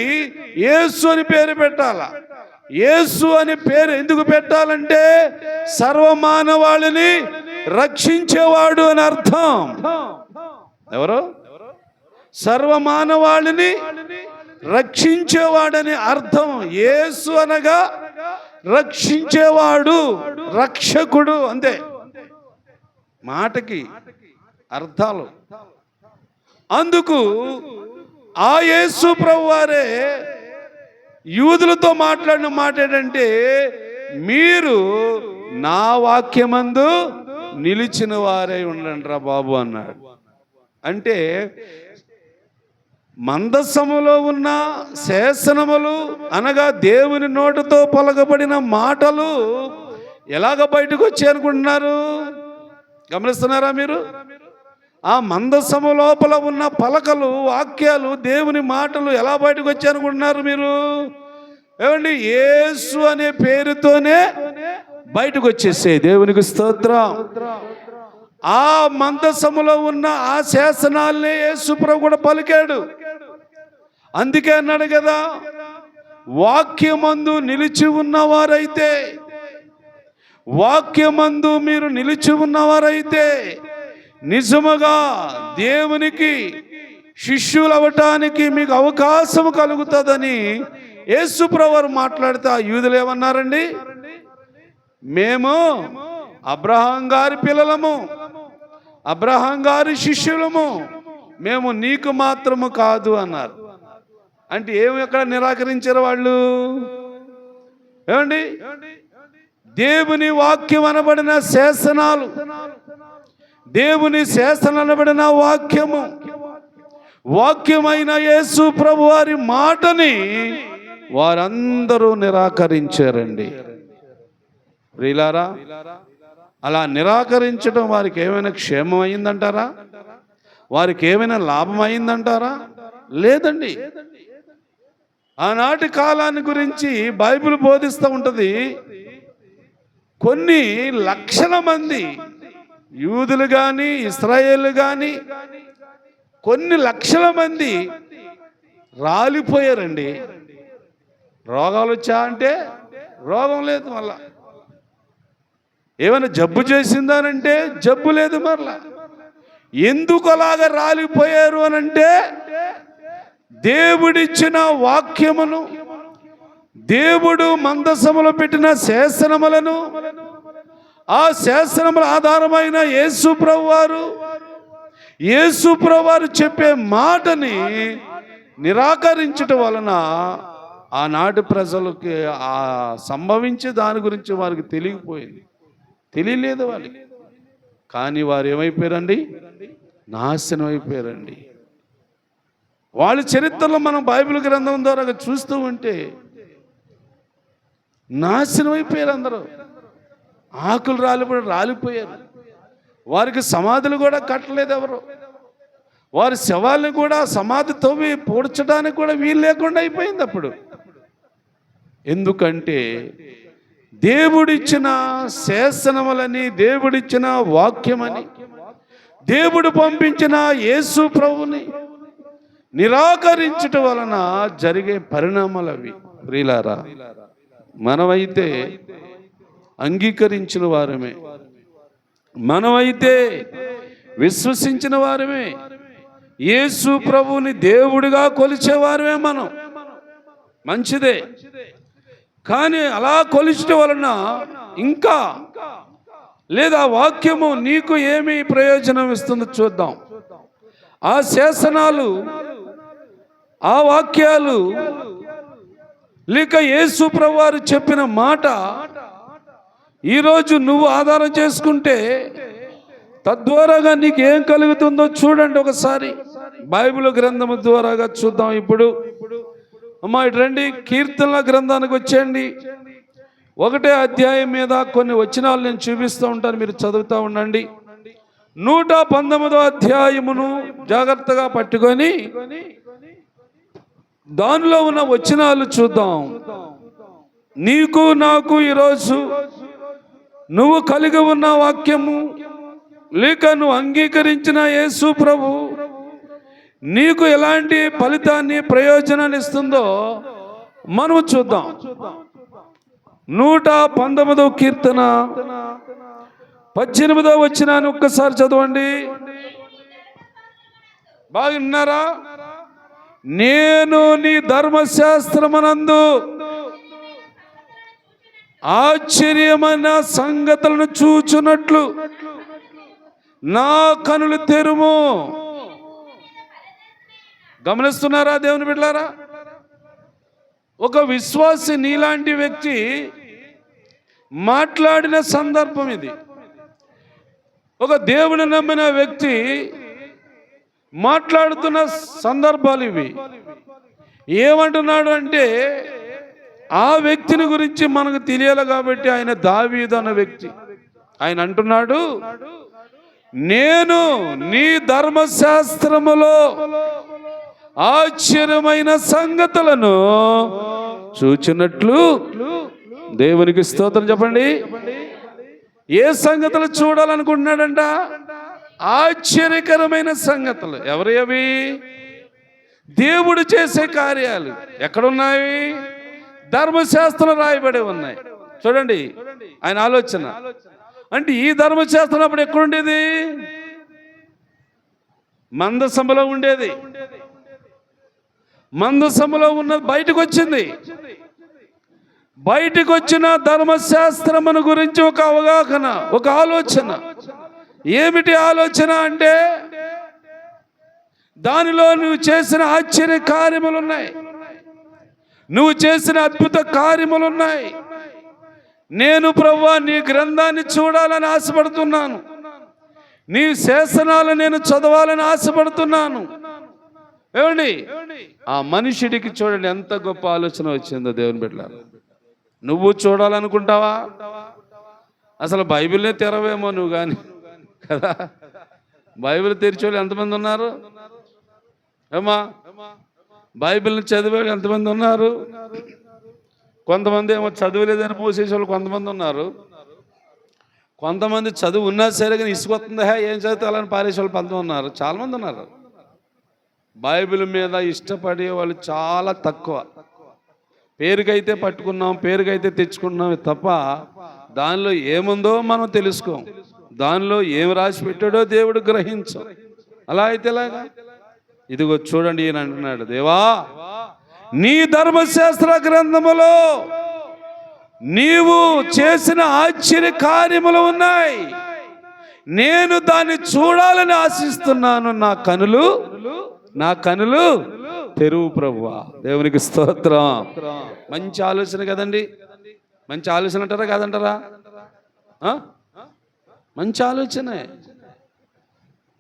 యేసు అని పేరు పెట్టాల. యేసు అని పేరు ఎందుకు పెట్టాలంటే సర్వమానవాళిని రక్షించేవాడు అని అర్థం. ఎవరు? సర్వమానవాళిని రక్షించేవాడని అర్థం. యేసు అనగా రక్షించేవాడు, రక్షకుడు, అంతే మాటకి అర్థాలు. అందుకు ఆ యేసు ప్రభువారే యూదులతో మాట్లాడిన మాట ఏంటంటే, మీరు నా వాక్యమందు నిలిచిన వారై ఉండండి రా బాబు అన్నాడు. అంటే మందసములో ఉన్న శాసనములు అనగా దేవుని నోటితో పలకబడిన మాటలు ఎలాగ బయటకు వచ్చాయి అనుకుంటున్నారు? గమనిస్తున్నారా మీరు? ఆ మందసము లోపల ఉన్న పలకలు, వాక్యాలు, దేవుని మాటలు ఎలా బయటకు వచ్చాయి అనుకుంటున్నారు మీరు? ఏమండి, యేసు అనే పేరుతోనే బయటకు వచ్చేసాయి. దేవునికి స్తోత్రం. ఆ మందసములో ఉన్న ఆ శాసనాలనే యేసు ప్రభు కూడా పలికాడు. అందుకే అన్నాడు కదా, వాక్యమందు నిలిచి ఉన్నవారైతే, వాక్యమందు మీరు నిలిచి ఉన్నవారైతే నిజముగా దేవునికి శిష్యులు అవ్వటానికి మీకు అవకాశం కలుగుతుందని యేసు ప్రభువు మాట్లాడితే ఆ యూదులు ఏమన్నారండి? మేము అబ్రహాం గారి పిల్లలము, అబ్రహాం గారి శిష్యులము, మేము నీకు మాత్రము కాదు అన్నారు. అంటే ఏమి ఎక్కడ నిరాకరించారు వాళ్ళు? ఏమండి, దేవుని వాక్యం అనబడిన శాసనాలు, దేవుని శాసనం అనబడిన వాక్యము, వాక్యమైన యేసు ప్రభు వారి మాటని వారందరూ నిరాకరించారండి. ప్రియులారా, అలా నిరాకరించడం వారికి ఏమైనా క్షేమం అయిందంటారా? వారికి ఏమైనా లాభం అయిందంటారా? లేదండి. ఆనాటి కాలాన్ని గురించి బైబిల్ బోధిస్తూ ఉంటుంది. కొన్ని లక్షల మంది యూదులు కానీ ఇశ్రాయేలు కానీ కొన్ని లక్షల మంది రాలిపోయారండి. రోగాలు వచ్చా అంటే రోగం లేదు, మళ్ళా ఏమైనా జబ్బు చేసిందానంటే జబ్బు లేదు. మరలా ఎందుకు అలాగా రాలిపోయారు అనంటే దేవుడిచ్చిన వాక్యమును, దేవుడు మందసములో పెట్టిన శాసనములను, ఆ శాసనముల ఆధారమైన యేసు ప్రభువారు చెప్పే మాటని నిరాకరించటం వలన ఆనాటి ప్రజలకి ఆ సంభవించే దాని గురించి వారికి తెలియలేదు వాళ్ళకి. కానీ వారు ఏమైపోయారండి? నాశనం అయిపోయారండి. వాళ్ళ చరిత్రలో మనం బైబిల్ గ్రంథం ద్వారా చూస్తూ ఉంటే నాశనం అయిపోయారు అందరూ. ఆకులు రాలిపోయారు. వారికి సమాధులు కూడా కట్టలేదు ఎవరు. వారి శవాలను కూడా సమాధి తవ్వి పూడ్చడానికి కూడా వీలు లేకుండా అయిపోయింది అప్పుడు. ఎందుకంటే దేవుడిచ్చిన శాసనములని, దేవుడిచ్చిన వాక్యమని, దేవుడు పంపించిన యేసు ప్రభుని నిరాకరించటం వలన జరిగే పరిణామాలు అవి. ప్రియులారా, మనమైతే అంగీకరించిన వారమే, మనమైతే విశ్వసించిన వారమే, యేసు ప్రభుని దేవుడిగా కొలిచేవారమే మనం. మంచిదే. కానీ అలా కొలిచడం వలన ఇంకా లేదా వాక్యము నీకు ఏమి ప్రయోజనం ఇస్తుందో చూద్దాం. ఆ శాసనాలు, ఆ వాక్యాలు, లేక యేసు ప్రభువారు చెప్పిన మాట ఈరోజు నువ్వు ఆధారం చేసుకుంటే తద్వారాగా నీకు ఏం కలుగుతుందో చూడండి. ఒకసారి బైబిల్ గ్రంథము ద్వారాగా చూద్దాం. ఇప్పుడు అమ్మా ఇటు రండి, కీర్తనల గ్రంథానికి వచ్చేయండి. 1వ అధ్యాయం మీద కొన్ని వచనాలు నేను చూపిస్తూ ఉంటాను, మీరు చదువుతూ ఉండండి. 119వ అధ్యాయమును జాగ్రత్తగా పట్టుకొని దానిలో ఉన్న వచనాలు చూద్దాం. నీకు నాకు ఈరోజు నువ్వు కలిగి ఉన్న వాక్యము లేక నువ్వు అంగీకరించిన యేసు ప్రభు నీకు ఎలాంటి ఫలితాన్ని ప్రయోజనాన్ని ఇస్తుందో మనం చూద్దాం. 119వ కీర్తన 18వ వచనాన్ని ఒక్కసారి చదవండి. బాగా విన్నారా? నేను నీ ధర్మశాస్త్రమునందు ఆశ్చర్యమైన సంగతులను చూచున్నట్లు నా కనులు తెరుము. గమనిస్తున్నారా దేవుని బిడ్డలారా? ఒక విశ్వాసి నీలాంటి వ్యక్తి మాట్లాడిన సందర్భం ఇది. ఒక దేవుని నమ్మిన వ్యక్తి మాట్లాడుతున్న సందర్భాలు ఇవి. ఏమంటున్నాడు అంటే ఆ వ్యక్తిని గురించి మనకు తెలియాలి కాబట్టి ఆయన దావీదు అన్న వ్యక్తి. ఆయన అంటున్నాడు, నేను నీ ధర్మశాస్త్రములో ఆశ్చర్యమైన సంగతులను చూచినట్లు. దేవునికి స్తోత్రం చెప్పండి. ఏ సంగతులు చూడాలనుకుంటున్నాడంట? ఆశ్చర్యకరమైన సంగతులు. ఎవరి అవి? దేవుడు చేసే కార్యాలు ఎక్కడున్నాయి? ధర్మశాస్త్రం రాయబడి ఉన్నాయి. చూడండి ఆయన ఆలోచన. అంటే ఈ ధర్మశాస్త్రం అప్పుడు ఎక్కడుండేది? మందసములో ఉండేది. మందసములో ఉన్నది బయటకు వచ్చింది. బయటకు వచ్చిన ధర్మశాస్త్రమును గురించి ఒక అవగాహన, ఒక ఆలోచన. ఏమిటి ఆలోచన అంటే దానిలో నువ్వు చేసిన ఆశ్చర్య కార్యములు ఉన్నాయి, నువ్వు చేసిన అద్భుత కార్యములు ఉన్నాయి. నేను ప్రభువా నీ గ్రంథాన్ని చూడాలని ఆశపడుతున్నాను, నీ శాసనాలు నేను చదవాలని ఆశపడుతున్నాను. ఏమండి ఆ మనుషుడికి చూడండి ఎంత గొప్ప ఆలోచన వచ్చిందో దేవుని బిడ్డలారా. నువ్వు చూడాలనుకుంటావా? అసలు బైబిల్నే తెరవేమో నువ్వు కానీ కదా. బైబిల్ తెరిచేవాళ్ళు ఎంతమంది ఉన్నారు? ఏమా బైబిల్ని చదివేవాళ్ళు ఎంతమంది ఉన్నారు? కొంతమంది ఏమో చదువులేదని మూసేసేవాళ్ళు కొంతమంది ఉన్నారు. కొంతమంది చదువు ఉన్నా సరే కానీ ఇసుకొస్తుందా ఏం చదువుతాలని పారేసేవాళ్ళు కొంతమంది ఉన్నారు. చాలామంది ఉన్నారు. బైబిల్ మీద ఇష్టపడే వాళ్ళు చాలా తక్కువ. పేరుకైతే పట్టుకున్నాం, పేరుకైతే తెచ్చుకున్నాం తప్ప దానిలో ఏముందో మనం తెలుసుకోం, దానిలో ఏం రాసి పెట్టాడో దేవుడు గ్రహించం. అలా అయితే ఎలాగా? ఇదిగో చూడండి ఈయన అంటున్నాడు, దేవా నీ ధర్మశాస్త్ర గ్రంథములో నీవు చేసిన ఆశ్చర్య కార్యములు ఉన్నాయి, నేను దాన్ని చూడాలని ఆశిస్తున్నాను. నా కనులు తెరువు ప్రభువా. దేవునికి స్తోత్రం. మంచి ఆలోచన కదండి. మంచి ఆలోచన అంటారా కాదంటారా? మంచి ఆలోచనే.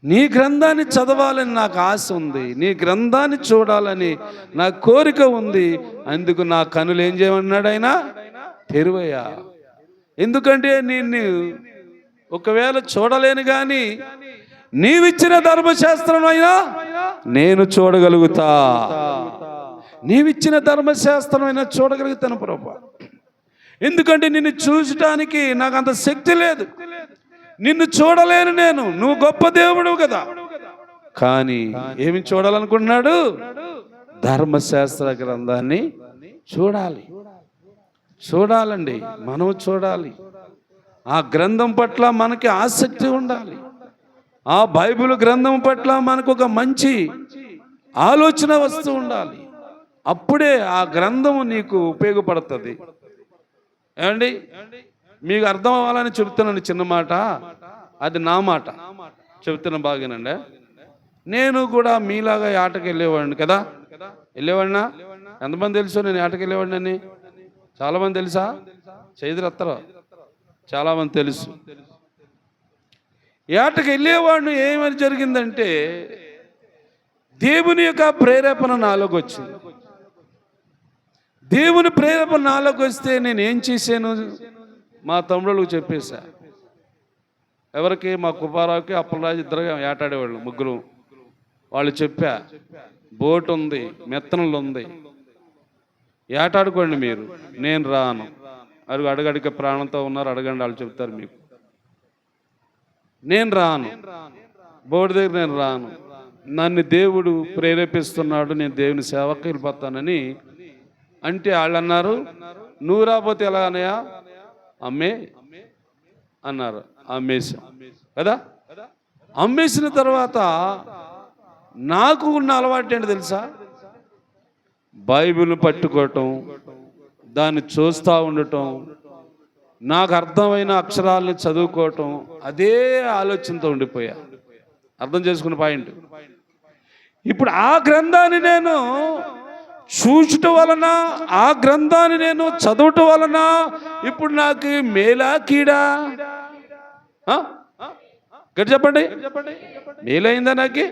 నీ గ్రంథాన్ని చదవాలని నాకు ఆశ ఉంది, నీ గ్రంథాన్ని చూడాలని నా కోరిక ఉంది. అందుకు నా కనులు ఏం చేయమన్నాడు ఆయన? తెరువయ్యా. ఎందుకంటే నిన్ను ఒకవేళ చూడలేను కానీ నీవిచ్చిన ధర్మశాస్త్రం అయినా నేను చూడగలుగుతా. నీవిచ్చిన ధర్మశాస్త్రం అయినా చూడగలుగుతాను ప్రభు. ఎందుకంటే నిన్ను చూడటానికి నాకు అంత శక్తి లేదు, నిన్ను చూడలేను నేను. నువ్వు గొప్ప దేవుడు కదా. కానీ ఏమి చూడాలనుకుంటున్నాడు? ధర్మశాస్త్ర గ్రంథాన్ని చూడాలండి. మనం చూడాలి. ఆ గ్రంథం పట్ల మనకి ఆసక్తి ఉండాలి. ఆ బైబిల్ గ్రంథం పట్ల మనకు ఒక మంచి ఆలోచన వస్తూ ఉండాలి. అప్పుడే ఆ గ్రంథము నీకు ఉపయోగపడుతుంది. ఏమండి మీకు అర్థం అవ్వాలని చెప్తున్నాను. చిన్న మాట, అది నా మాట చెప్తున్నా బాగానండి. నేను కూడా మీలాగా ఆటకి వెళ్ళేవాడిని కదా. వెళ్ళేవాడినా? ఎంతమంది తెలుసు నేను ఆటకి వెళ్ళేవాడిని అని? చాలామంది తెలుసా? చేదురత్తరు. చాలామంది తెలుసు. ఏటకి వెళ్ళేవాడిని. ఏమని జరిగిందంటే దేవుని యొక్క ప్రేరేపణ నాలోకి వచ్చింది. దేవుని ప్రేరేపణ నాలోకి వస్తే నేను ఏం చేశాను? మా తమ్ముళ్ళకు చెప్పేశా, ఎవరికి? మా కుమారావుకి అప్పలరాజు ఇద్దరు ఏటాడేవాళ్ళు, ముగ్గురు. వాళ్ళు చెప్పా, బోట్ ఉంది, మెత్తనలు ఉంది, ఏటాడుకోండి మీరు, నేను రాను. అడుగడిక ప్రాణంతో ఉన్నారు, అడగండి, వాళ్ళు చెప్తారు మీకు. నేను రాను, బోర్డు దగ్గర నేను రాను, నన్ను దేవుడు ప్రేరేపిస్తున్నాడు, నేను దేవుని సేవకు వెళ్ళిపోతానని అంటే వాళ్ళు అన్నారు, నువ్వు రాకపోతే ఎలా అన్నయ్య? అమ్మే అన్నారు. అమ్మేశాం కదా. అమ్మేసిన తర్వాత నాకు ఉన్న అలవాటు ఏంటి తెలుసా? బైబిల్ పట్టుకోవటం, దాన్ని చూస్తూ ఉండటం, నాకు అర్థమైన అక్షరాలని చదువుకోవటం, అదే ఆలోచనతో ఉండిపోయా. అర్థం చేసుకున్న పాయింట్. ఇప్పుడు ఆ గ్రంథాన్ని నేను చూచటం వలన, ఆ గ్రంథాన్ని నేను చదవటం వలన ఇప్పుడు నాకు మేలా కీడా? గట్టి చెప్పండి, మేలైందా నాకు?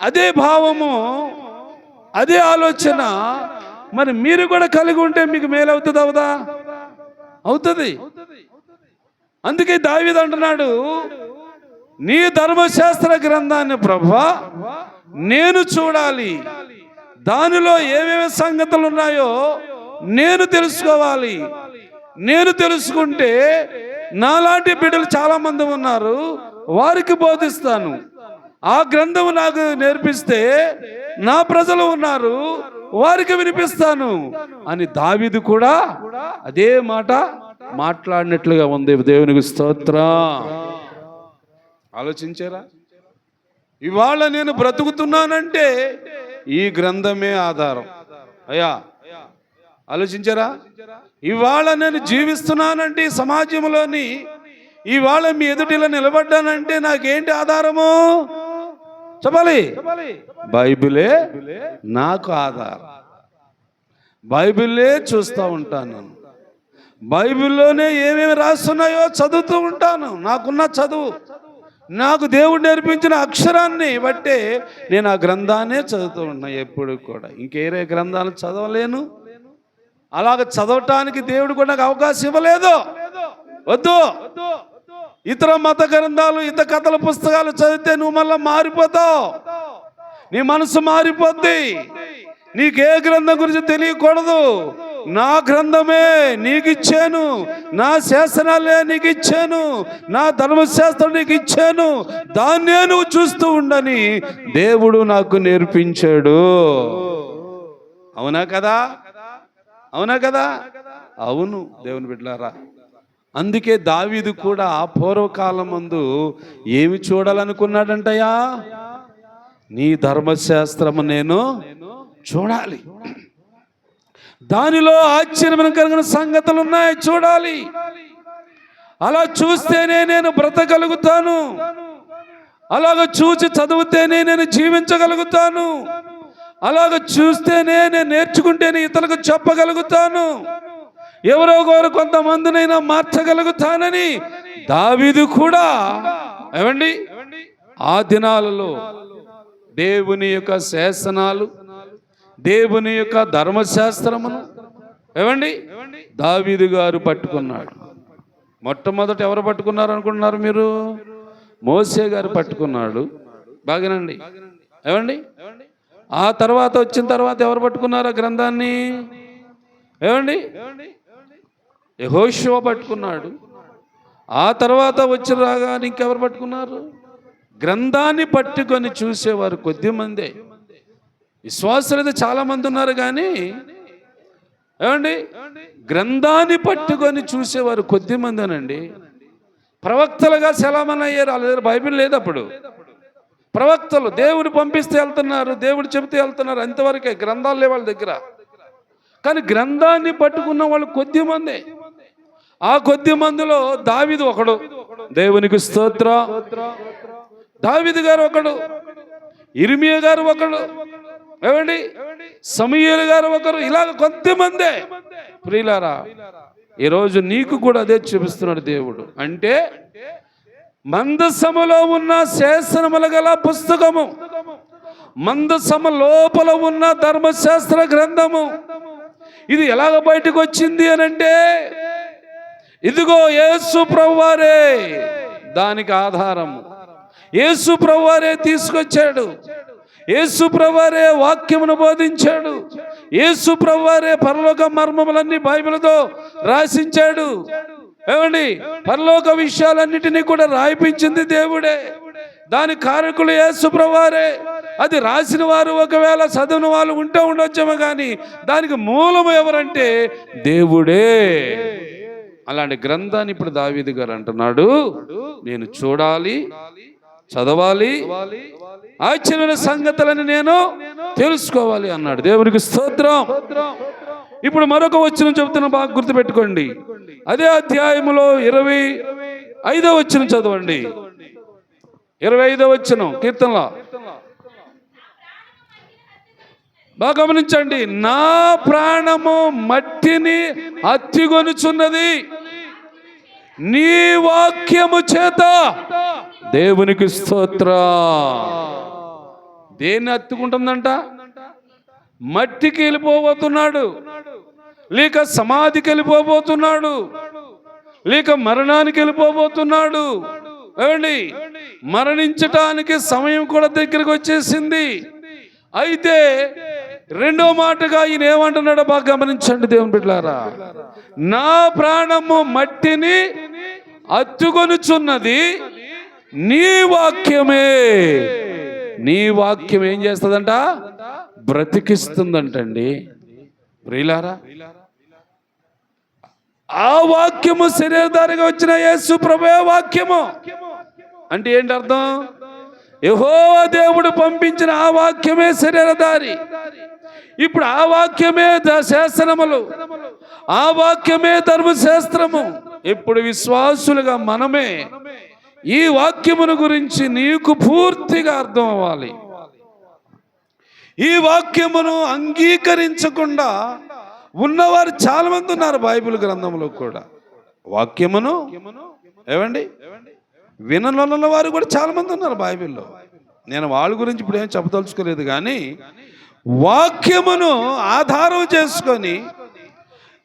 అదే భావము, అదే ఆలోచన మరి మీరు కూడా కలిగి ఉంటే మీకు మేలవుతుంది, అవుదా? అవుతుంది. అందుకే దావీదు అంటున్నాడు, నీ ధర్మశాస్త్ర గ్రంథాన్ని ప్రభువా నేను చూడాలి, దానిలో ఏమేమి సంగతులు ఉన్నాయో నేను తెలుసుకోవాలి. నేను తెలుసుకుంటే నాలాంటి బిడ్డలు చాలా మంది ఉన్నారు, వారికి బోధిస్తాను. ఆ గ్రంథము నాకు నేర్పిస్తే నా ప్రజలు ఉన్నారు, వారికి వినిపిస్తాను అని దావీదు కూడా అదే మాట మాట్లాడినట్లుగా ఉంది. దేవునికి స్తోత్రం. ఆలోచించారా? ఇవాళ నేను బ్రతుకుతున్నానంటే ఈ గ్రంథమే ఆధారం. అయ్యా ఆలోచించారా? ఇవాళ నేను జీవిస్తున్నానంటే సమాజంలోని, ఇవాళ మీ ఎదుటిలో నిలబడ్డానంటే నాకేంటి ఆధారము? చెప్పాలి. బైబిలే నాకు ఆధారం. బైబిలే చూస్తూ ఉంటాను, బైబిల్లోనే ఏమేమి రాస్తున్నాయో చదువుతూ ఉంటాను. నాకున్న చదువు, నాకు దేవుడు నేర్పించిన అక్షరాన్ని బట్టే నేను ఆ గ్రంథాన్నే చదువుతూ ఉంటాను ఎప్పుడు కూడా. ఇంకేరే గ్రంథాలు చదవలేను. అలాగ చదవటానికి దేవుడు కూడా నాకు అవకాశం ఇవ్వలేదు. వద్దు. ఇతర మత గ్రంథాలు, ఇతర కథల పుస్తకాలు చదివితే నువ్వు మళ్ళీ మారిపోతావు, నీ మనసు మారిపోద్ది. నీకే గ్రంథం గురించి తెలియకూడదు. నా గ్రంథమే నీకు ఇచ్చాను, నా శాసనాలే నీకు ఇచ్చాను, నా ధర్మశాస్త్రం నీకు ఇచ్చాను, దాన్నే నువ్వు చూస్తూ ఉండని దేవుడు నాకు నేర్పించాడు. అవునా కదా? అవునా కదా? అవును దేవుని బిడ్డలారా. అందుకే దావీదు కూడా పూర్వకాలం ముందు ఏమి చూడాలనుకున్నాడంటయా? నీ ధర్మశాస్త్రము నేను చూడాలి, దానిలో ఆశ్చర్యం కలిగిన సంగతులు ఉన్నాయి, చూడాలి. అలా చూస్తేనే నేను బ్రతకగలుగుతాను, అలాగ చూసి చదివితేనే నేను జీవించగలుగుతాను, అలాగ చూస్తేనే నేను నేర్చుకుంటేనే ఇతరులకు చెప్పగలుగుతాను, ఎవరో ఒకరు కొంతమందినైనా మార్చగలుగుతానని దావీదు కూడా ఏమండి ఆ దినాలలో దేవుని యొక్క శాసనాలు, దేవుని యొక్క ధర్మశాస్త్రమును ఏమండి దావీదు గారు పట్టుకున్నాడు. మొట్టమొదట ఎవరు పట్టుకున్నారు అనుకుంటున్నారు మీరు? మోసే గారు పట్టుకున్నాడు. బాగానండి ఏమండి. ఆ తర్వాత వచ్చిన తర్వాత ఎవరు పట్టుకున్నారు ఆ గ్రంథాన్ని? ఏమండి యెహోషువ పట్టుకున్నాడు. ఆ తర్వాత వచ్చి రాగానే ఇంకెవరు పట్టుకున్నారు? గ్రంథాన్ని పట్టుకొని చూసేవారు కొద్దిమందే. విశ్వాసులు అయితే చాలా మంది ఉన్నారు, కానీ ఏమండి గ్రంథాన్ని పట్టుకొని చూసేవారు కొద్దిమందేనండి. ప్రవక్తలుగా సెలమని అయ్యారు. వాళ్ళ దగ్గర బైబిల్ లేదు అప్పుడు. ప్రవక్తలు దేవుడు పంపిస్తే వెళ్తున్నారు, దేవుడు చెబితే వెళ్తున్నారు, అంతవరకే. గ్రంథాలు లేవు వాళ్ళ దగ్గర. కానీ గ్రంథాన్ని పట్టుకున్న వాళ్ళు కొద్దిమందే. ఆ కొద్ది మందిలో దావీదు ఒకడు. దేవునికి స్తోత్రం. దావీదు గారు ఒకడు, ఇర్మియా గారు ఒకడు, ఏమండి సమూయేలు గారు ఒకరు. ఇలాగ కొద్దిమందే. ప్రియులారా, ఈరోజు నీకు కూడా అదే చూపిస్తున్నాడు దేవుడు. అంటే మందసములో ఉన్న శాసనముల గల పుస్తకము, మందసము లోపల ఉన్న ధర్మశాస్త్ర గ్రంథము, ఇది ఎలాగ బయటకు వచ్చింది అని అంటే ఇదిగో యేసు ప్రభువారే దానికి ఆధారము. యేసు ప్రభువారే తీసుకొచ్చాడు. యేసు ప్రభువారే వాక్యమును బోధించాడు. యేసు ప్రభువారే పరలోక మర్మములన్నీ బైబిల్తో రాసించాడు. ఏమండి, పరలోక విషయాలన్నిటినీ కూడా రాయిపించింది దేవుడే. దాని కారకులు యేసు ప్రభువారే. అది రాసిన వారు ఒకవేళ చదివిన వాళ్ళు ఉంటే ఉండొచ్చేమో, కానీ దానికి మూలము ఎవరంటే దేవుడే. అలాంటి గ్రంథాన్ని ఇప్పుడు దావీదు గారు అంటున్నాడు, నేను చూడాలి, చదవాలి, ఆశ్చర్యమైన సంగతులని నేను తెలుసుకోవాలి అన్నాడు. దేవునికి స్తోత్రం. ఇప్పుడు మరొక వచనం చెబుతున్నా, బాగా గుర్తుపెట్టుకోండి. అదే అధ్యాయములో 25వ వచనం చదవండి. 25వ వచనం కీర్తనలో బాగా గమనించండి. నా ప్రాణము మట్టిని అత్తిగొనుచున్నది నీ వాక్యము చేత. దేవునికి స్తోత్రం. దేన్ని అత్తుకుంటుందంట? మట్టికి వెళ్ళిపోబోతున్నాడు, లేక సమాధికి వెళ్ళిపోబోతున్నాడు, లేక మరణానికి వెళ్ళిపోబోతున్నాడు. ఏమండి, మరణించటానికి సమయం కూడా దగ్గరకు వచ్చేసింది. అయితే రెండో మాటగా ఈయన ఏమంటున్నాడో బాగా గమనించండి దేవుని బిడ్డలారా. నా ప్రాణము మట్టిని అత్తుకొనుచున్నది నీ వాక్యమే. నీ వాక్యం ఏం చేస్తుందంట? బ్రతికిస్తుందంటండి. ప్రియులారా, ఆ వాక్యము శరీరధారిగా వచ్చిన యేసు ప్రభువే వాక్యము. అంటే ఏంటి అర్థం? యెహోవా దేవుడు పంపించిన ఆ వాక్యమే శరీరధారి. ఇప్పుడు ఆ వాక్యమే శాసనములు, ఆ వాక్యమే ధర్మశాస్త్రము. ఇప్పుడు విశ్వాసులుగా మనమే ఈ వాక్యమును గురించి నీకు పూర్తిగా అర్థం అవ్వాలి. ఈ వాక్యమును అంగీకరించకుండా ఉన్నవారు చాలా మంది ఉన్నారు బైబిల్ గ్రంథంలో కూడా. వాక్యమును ఏమండి విననున్న వారు కూడా చాలా మంది ఉన్నారు బైబిల్లో. నేను వాళ్ళ గురించి ఇప్పుడు ఏం చెప్పదలుచుకోలేదు, కానీ వాక్యమును ఆధారం చేసుకొని,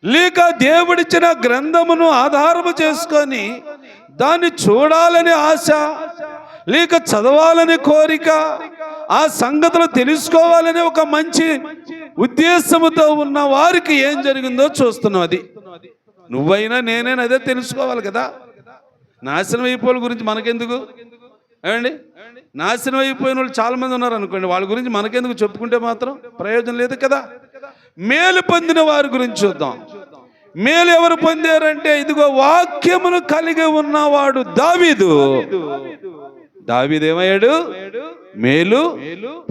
లేక దేవుడిచ్చిన గ్రంథమును ఆధారము చేసుకొని దాన్ని చూడాలని ఆశ, లేక చదవాలని కోరిక, ఆ సంగతులు తెలుసుకోవాలని ఒక మంచి ఉద్దేశముతో ఉన్న వారికి ఏం జరిగిందో చూస్తున్నాం. అది నువ్వైనా నేనైనా అదే తెలుసుకోవాలి కదా. నాశనం అయిపోయిన గురించి మనకెందుకు? ఏమండి, నాశనం అయిపోయిన వాళ్ళు చాలా మంది ఉన్నారు అనుకోండి, వాళ్ళ గురించి మనకెందుకు చెప్పుకుంటే మాత్రం ప్రయోజనం లేదు కదా. మేలు పొందిన వారి గురించి చూద్దాం. మేలు ఎవరు పొందారంటే, ఇదిగో వాక్యమును కలిగి ఉన్నవాడు దావీదు. దావీదు ఏమయ్యాడు? మేలు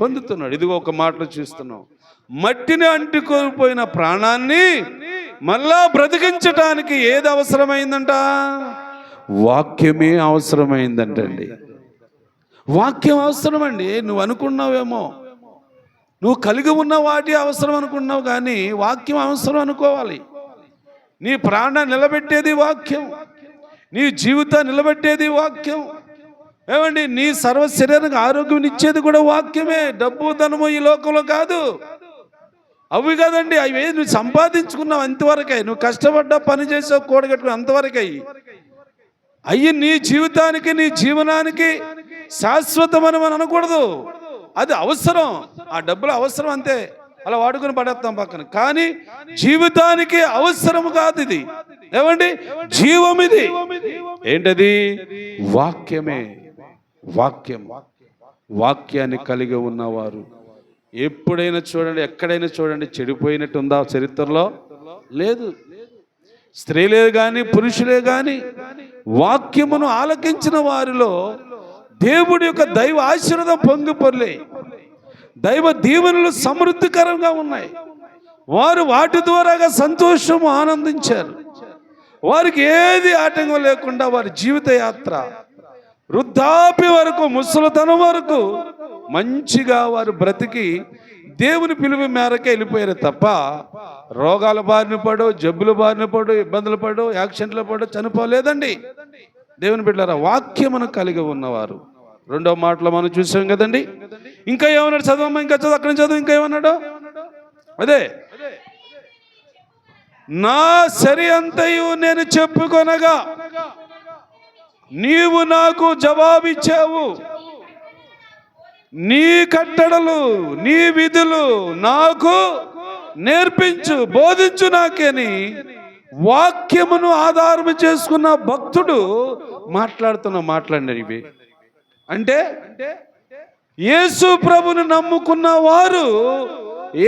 పొందుతున్నాడు. ఇదిగో ఒక మాటలో చూస్తున్నాం, మట్టిని అంటుకోపోయిన ప్రాణాన్ని మళ్ళా బ్రతికించటానికి ఏది అవసరమైందంట? వాక్యమే అవసరమైందంటండి. వాక్యం అవసరమండి. నువ్వు అనుకున్నావేమో, నువ్వు కలిగి ఉన్న వాటి అవసరం అనుకున్నావు, కానీ వాక్యం అవసరం అనుకోవాలి. నీ ప్రాణాన్ని నిలబెట్టేది వాక్యం, నీ జీవితాన్ని నిలబెట్టేది వాక్యం. ఏమండి, నీ సర్వ శరీరానికి ఆరోగ్యం ఇచ్చేది కూడా వాక్యమే. డబ్బు ధనము ఈ లోకంలో కాదు, అవి కాదండి. అవి నువ్వు సంపాదించుకున్నావు అంతవరకే, నువ్వు కష్టపడ్డా పని చేసావు కూడగట్టుకుని అంతవరకే. అయ్యి నీ జీవితానికి, నీ జీవనానికి శాశ్వతమని మనం అనకూడదు. అది అవసరం, ఆ డబ్బులు అవసరం అంతే, అలా వాడుకొని పడేస్తాం పక్కన. కానీ జీవితానికి అవసరము కాదు ఇది. ఏమండి, జీవం ఇది. ఏంటది? వాక్యమే. వాక్యం. వాక్యాన్ని కలిగి ఉన్నవారు ఎప్పుడైనా చూడండి, ఎక్కడైనా చూడండి, చెడిపోయినట్టు ఉందా చరిత్రలో? లేదు. స్త్రీలే కానీ పురుషులే కానీ వాక్యమును ఆలకించిన వారిలో దేవుడి యొక్క దైవ ఆశీర్వాదం పొంగిపొర్లే, దైవ దీవెనలు సమృద్ధికరంగా ఉన్నాయి. వారు వాటి ద్వారాగా సంతోషము ఆనందించారు. వారికి ఏది ఆటంకం లేకుండా వారి జీవిత యాత్ర వృద్ధాప్య వరకు, ముసలితనం వరకు మంచిగా వారు బ్రతికి దేవుని పిలుపు మేరకే వెళ్ళిపోయారు తప్ప రోగాల బారిన పడో, జబ్బుల బారిన పడో, ఇబ్బందులు పడో, యాక్సిడెంట్లు పడో చనిపోలేదండి. దేవుని బిడ్డలారా, వాక్యమును కలిగి ఉన్నవారు. రెండవ మాటలో మనం చూసాం కదండి. ఇంకా ఏమన్నాడు? చదవమ్మా, ఇంకా చదువు, అక్కడి నుంచి చదువు. ఇంకా ఏమన్నాడు? అదే నా సరి అంతయు నేను చెప్పుకొనగా నీవు నాకు జవాబిచ్చావు. నీ కట్టడలు నీ విధులు నాకు నేర్పించు, బోధించు నాకని వాక్యమును ఆధారము చేసుకున్న భక్తుడు మాట్లాడినాడు. ఇవి అంటే యేసు ప్రభుని నమ్ముకున్న వారు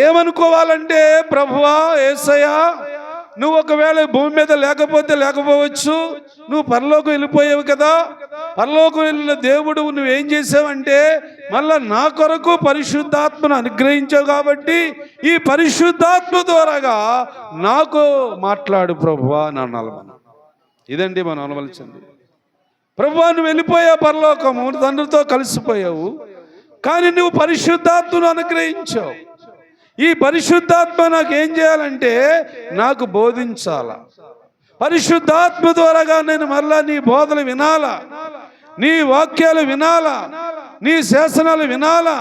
ఏమనుకోవాలంటే, ప్రభువా యేసయ్యా, నువ్వు ఒకవేళ భూమి మీద లేకపోవచ్చు, నువ్వు పరలోకం వెళ్ళిపోయావు కదా, పరలోకం వెళ్ళిన దేవుడు నువ్వేం చేసావంటే మళ్ళా నా కొరకు పరిశుద్ధాత్మను అనుగ్రహించావు, కాబట్టి ఈ పరిశుద్ధాత్మ ద్వారాగా నాకు మాట్లాడు ప్రభువా అని అనాలి మనం. ఇదండి మనం అనవలసింది. ప్రభువా నువ్వు వెళ్ళిపోయావు పరలోకము, తండ్రితో కలిసిపోయావు, కానీ నువ్వు పరిశుద్ధాత్మను అనుగ్రహించావు. ఈ పరిశుద్ధాత్మ నాకు ఏం చేయాలంటే నాకు బోధించాలా. పరిశుద్ధాత్మ ద్వారాగా నేను మరలా నీ బోధలు వినాలా, నీ వాక్యాలు వినాలా, నీ శాసనాలు వినాలా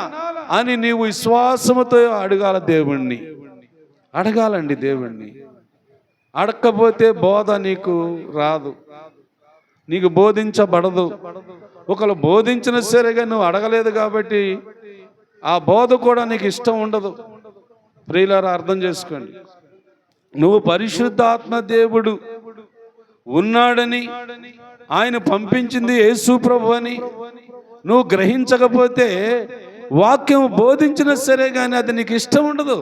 అని నీవు విశ్వాసముతో అడగాలండి దేవుణ్ణి. అడగకపోతే బోధ నీకు రాదు, నీకు బోధించబడదు. ఒకరు బోధించిన సరిగా నువ్వు అడగలేదు కాబట్టి ఆ బోధ కూడా నీకు ఇష్టం ఉండదు. ప్రియులారా అర్థం చేసుకోండి, నువ్వు పరిశుద్ధాత్మ దేవుడు ఉన్నాడని, ఆయన పంపించింది యేసు ప్రభు అని నువ్వు గ్రహించకపోతే వాక్యం బోధించిన సరే కానీ అది నీకు ఇష్టం ఉండదు,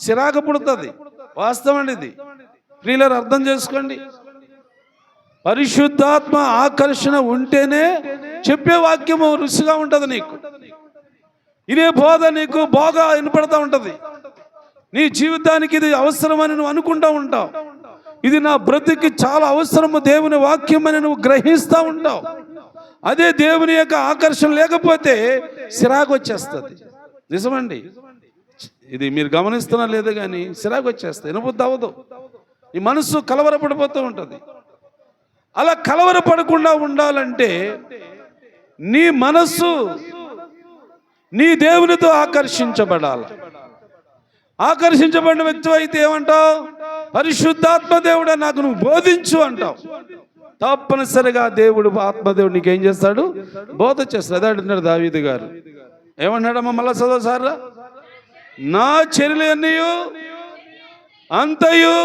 చిరాకు పుడుతుంది. వాస్తవం అండి ఇది. ప్రియులారా అర్థం చేసుకోండి, పరిశుద్ధాత్మ ఆకర్షణ ఉంటేనే చెప్పే వాక్యము రుచిగా ఉంటుంది. నీకు ఇదే బోధ నీకు బాగా వినపడతా ఉంటుంది. నీ జీవితానికి ఇది అవసరమని నువ్వు అనుకుంటూ ఉంటావు. ఇది నా బ్రతికి చాలా అవసరము దేవుని వాక్యం అని నువ్వు గ్రహిస్తూ ఉంటావు. అదే దేవుని యొక్క ఆకర్షణ లేకపోతే చిరాకు వచ్చేస్తుంది. నిజమండి, ఇది మీరు గమనిస్తున్నా లేదు కానీ చిరాకు వచ్చేస్తుంది, వినబుద్ధి అవ్వదు, ఈ మనసు కలవరపడిపోతూ ఉంటుంది. అలా కలవరపడకుండా ఉండాలంటే నీ మనస్సు నీ దేవునితో ఆకర్షించబడాలి. ఆకర్షించబడిన వ్యక్తి అయితే ఏమంటావు? పరిశుద్ధాత్మ దేవుడా నాకు నువ్వు బోధించు అంటావు. తప్పనిసరిగా దేవుడు ఆత్మదేవుడు నీకేం చేస్తాడు? బోధ చేస్తాడు. అదే అంటున్నాడు దావీదు గారు. ఏమన్నాడమ్మా మళ్ళా చదువు సార్? నా చర్యలు అన్నయు అంతయు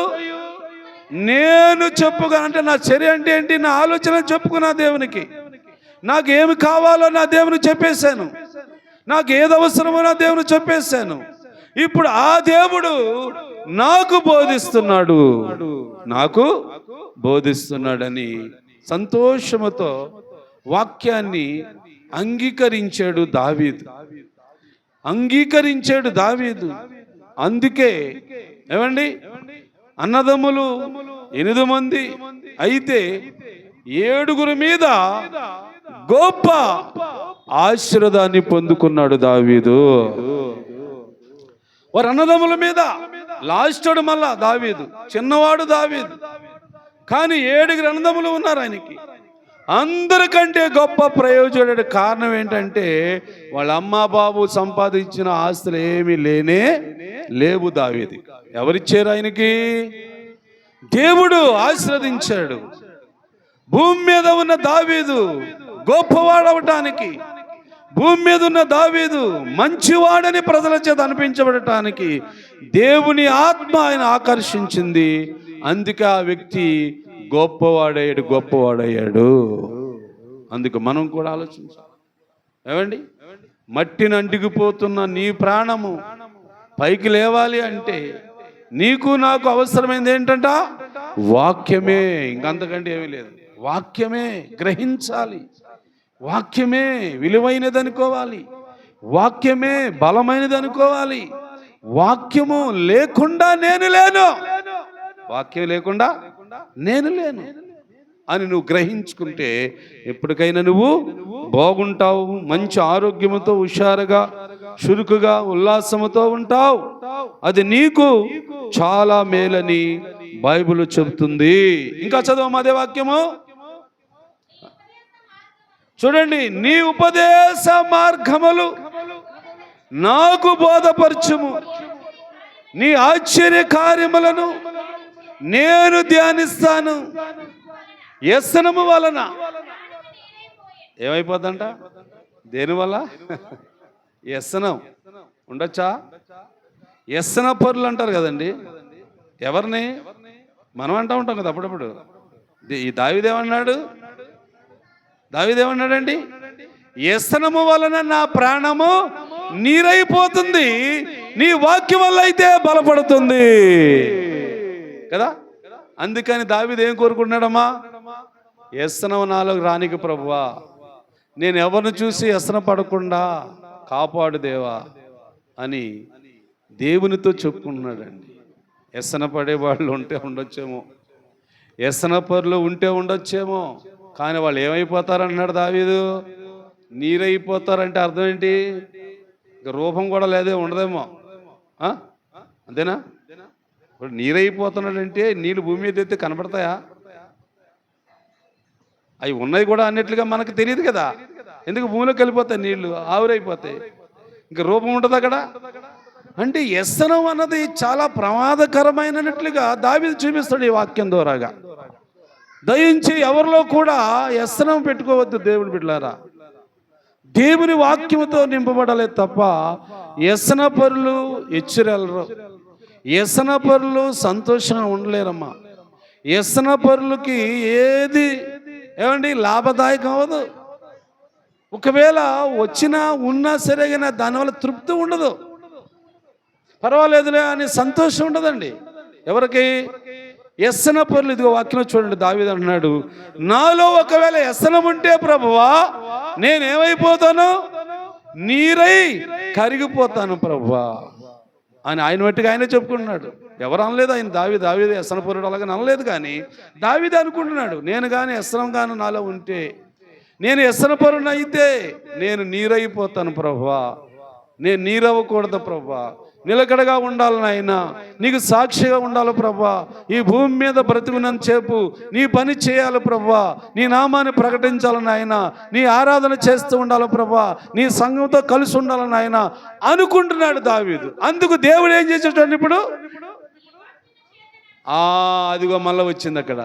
నేను చెప్పుగా, అంటే నా చర్య అంటే ఏంటి? నా ఆలోచన చెప్పుకున్నా దేవునికి. నాకు ఏమి కావాలో నా దేవునికి చెప్పేశాను, నాకు ఏది అవసరమో నా దేవునికి చెప్పేశాను. ఇప్పుడు ఆ దేవుడు నాకు బోధిస్తున్నాడని సంతోషముతో వాక్యాన్ని అంగీకరించాడు దావీదు. అందుకే ఏమండి, అన్నదమ్ములు 8 మంది అయితే 7 మీద గొప్ప ఆశీర్వాదాన్ని పొందుకున్నాడు దావీదు. వారు అన్నదమ్ముల మీద లాస్టోడు మళ్ళా దావీదు, చిన్నవాడు దావీదు. కానీ 7 అన్నదమ్ములు ఉన్నారు ఆయనకి. అందరికంటే గొప్ప ప్రయోజనం కారణం ఏంటంటే వాళ్ళ అమ్మ బాబు సంపాదించిన ఆస్తులు ఏమీ లేవు దావీదు. ఎవరిచ్చారు ఆయనకి? దేవుడు ఆశీర్వదించాడు. భూమి మీద ఉన్న దావీదు గొప్పవాడవటానికి, భూమి మీద ఉన్న దావీదు మంచివాడని ప్రజల చేత అనిపించబడటానికి దేవుని ఆత్మ ఆయన ఆకర్షించింది. అందుకే ఆ వ్యక్తి గొప్పవాడయ్యాడు. అందుకు మనం కూడా ఆలోచించాలి. ఏమండి, మట్టిని అంటికిపోతున్న నీ ప్రాణము పైకి లేవాలి అంటే నీకు నాకు అవసరమైంది ఏంటంట? వాక్యమే, ఇంకంతకంటే ఏమీ లేదు. వాక్యమే గ్రహించాలి, వాక్యమే విలువైనది అనుకోవాలి, వాక్యమే బలమైనది అనుకోవాలి. వాక్యము లేకుండా నేను లేను, వాక్యం లేకుండా నేను లేను అని నువ్వు గ్రహించుకుంటే ఎప్పటికైనా నువ్వు బాగుంటావు. మంచి ఆరోగ్యముతో, హుషారుగా, చురుకుగా, ఉల్లాసముతో ఉంటావు. అది నీకు చాలా మేలని బైబిల్ చెబుతుంది. ఇంకా చదవము అదే వాక్యము. చూడండి, నీ ఉపదేశ మార్గములు నాకు బోధపరచుము, నీ ఆశ్చర్య కార్యములను నేను ధ్యానిస్తాను. వ్యసనము వలన ఏమైపోద్దంట? దేనివల్ల? వ్యసనం ఉండొచ్చా? వ్యసన పరులు అంటారు కదండి. ఎవరిని? మనం అంటూ ఉంటాం కదా అప్పుడప్పుడు. ఈ దావీదేమన్నాడండి? వ్యసనము వలన నా ప్రాణము నీరైపోతుంది, నీ వాక్యం వల్ల అయితే బలపడుతుంది కదా. అందుకని దావీదు ఏం కోరుకుంటున్నాడమ్మా? వ్యసనం నాలోకి రానికి ప్రభువా, నేను ఎవరిని చూసి వ్యసన పడకుండా కాపాడు దేవా అని దేవునితో చెప్పుకున్నాడండి. వ్యసన పడే వాళ్ళు ఉండొచ్చేమో, వ్యసన పరులు ఉండొచ్చేమో, కానీ వాళ్ళు ఏమైపోతారన్నాడు దావీదు? నీరైపోతారంటే అర్థం ఏంటి? ఇంకా రూపం కూడా లేదే, ఉండదేమో, అంతేనా? ఇప్పుడు నీరైపోతున్నాడంటే నీళ్ళు భూమి మీద అయితే కనబడతాయా? అవి ఉన్నాయి కూడా అన్నట్లుగా మనకు తెలియదు కదా. ఎందుకు? భూమిలోకి వెళ్ళిపోతాయి నీళ్లు, ఆవిరైపోతాయి, ఇంకా రూపం ఉంటుంది అక్కడ. అంటే వ్యసనం అన్నది చాలా ప్రమాదకరమైనట్లుగా దావీదు చూపిస్తాడు ఈ వాక్యం ద్వారాగా. దయించి ఎవరిలో కూడా వ్యసనం పెట్టుకోవద్దు దేవుని బిడ్డలారా. దేవుని వాక్యముతో నింపబడలేదు తప్ప వ్యసన పరులు హెచ్చరెళ్ళరు, వ్యసన పరులు సంతోషంగా ఉండలేరమ్మా. వ్యసన పరులకి ఏది లాభదాయకం అవ్వదు. ఒకవేళ వచ్చినా ఉన్నా సరే కానీ దానివల్ల తృప్తి ఉండదు, పర్వాలేదులే అని సంతోషం ఉండదండి ఎవరికి? వ్యసన పరులు. ఇదిగో వాక్యం చూడండి, దావీదు అంటున్నాడు, నాలో ఒకవేళ వ్యసనం ఉంటే ప్రభువా నేనేమైపోతాను? నీరై కరిగిపోతాను ప్రభువా అని ఆయన మట్టిగా ఆయనే చెప్పుకుంటున్నాడు. ఎవరు అనలేదు ఆయన. దావీదు వ్యసన పరుడు అలాగే అనలేదు, కానీ దావీదు అనుకుంటున్నాడు, నేను కానీ వ్యసనం కానీ నాలో ఉంటే, నేను వ్యసన పరుడు అయితే నేను నీరైపోతాను ప్రభువా, నేను నీరవ్వకూడదు ప్రభువా, నిలకడగా ఉండాలి నాయన, నీకు సాక్షిగా ఉండాలి ప్రభువా, ఈ భూమి మీద బ్రతికినంత సేపు నీ పని చేయాలి ప్రభువా, నీ నామాన్ని ప్రకటించాలి నాయన, నీ ఆరాధన చేస్తూ ఉండాలి ప్రభువా, నీ సంఘంతో కలిసి ఉండాలి నాయన అనుకుంటున్నాడు దావీదు. అందుకు దేవుడు ఏం చేసేటండి ఇప్పుడు? అదిగో మళ్ళీ వచ్చింది అక్కడ.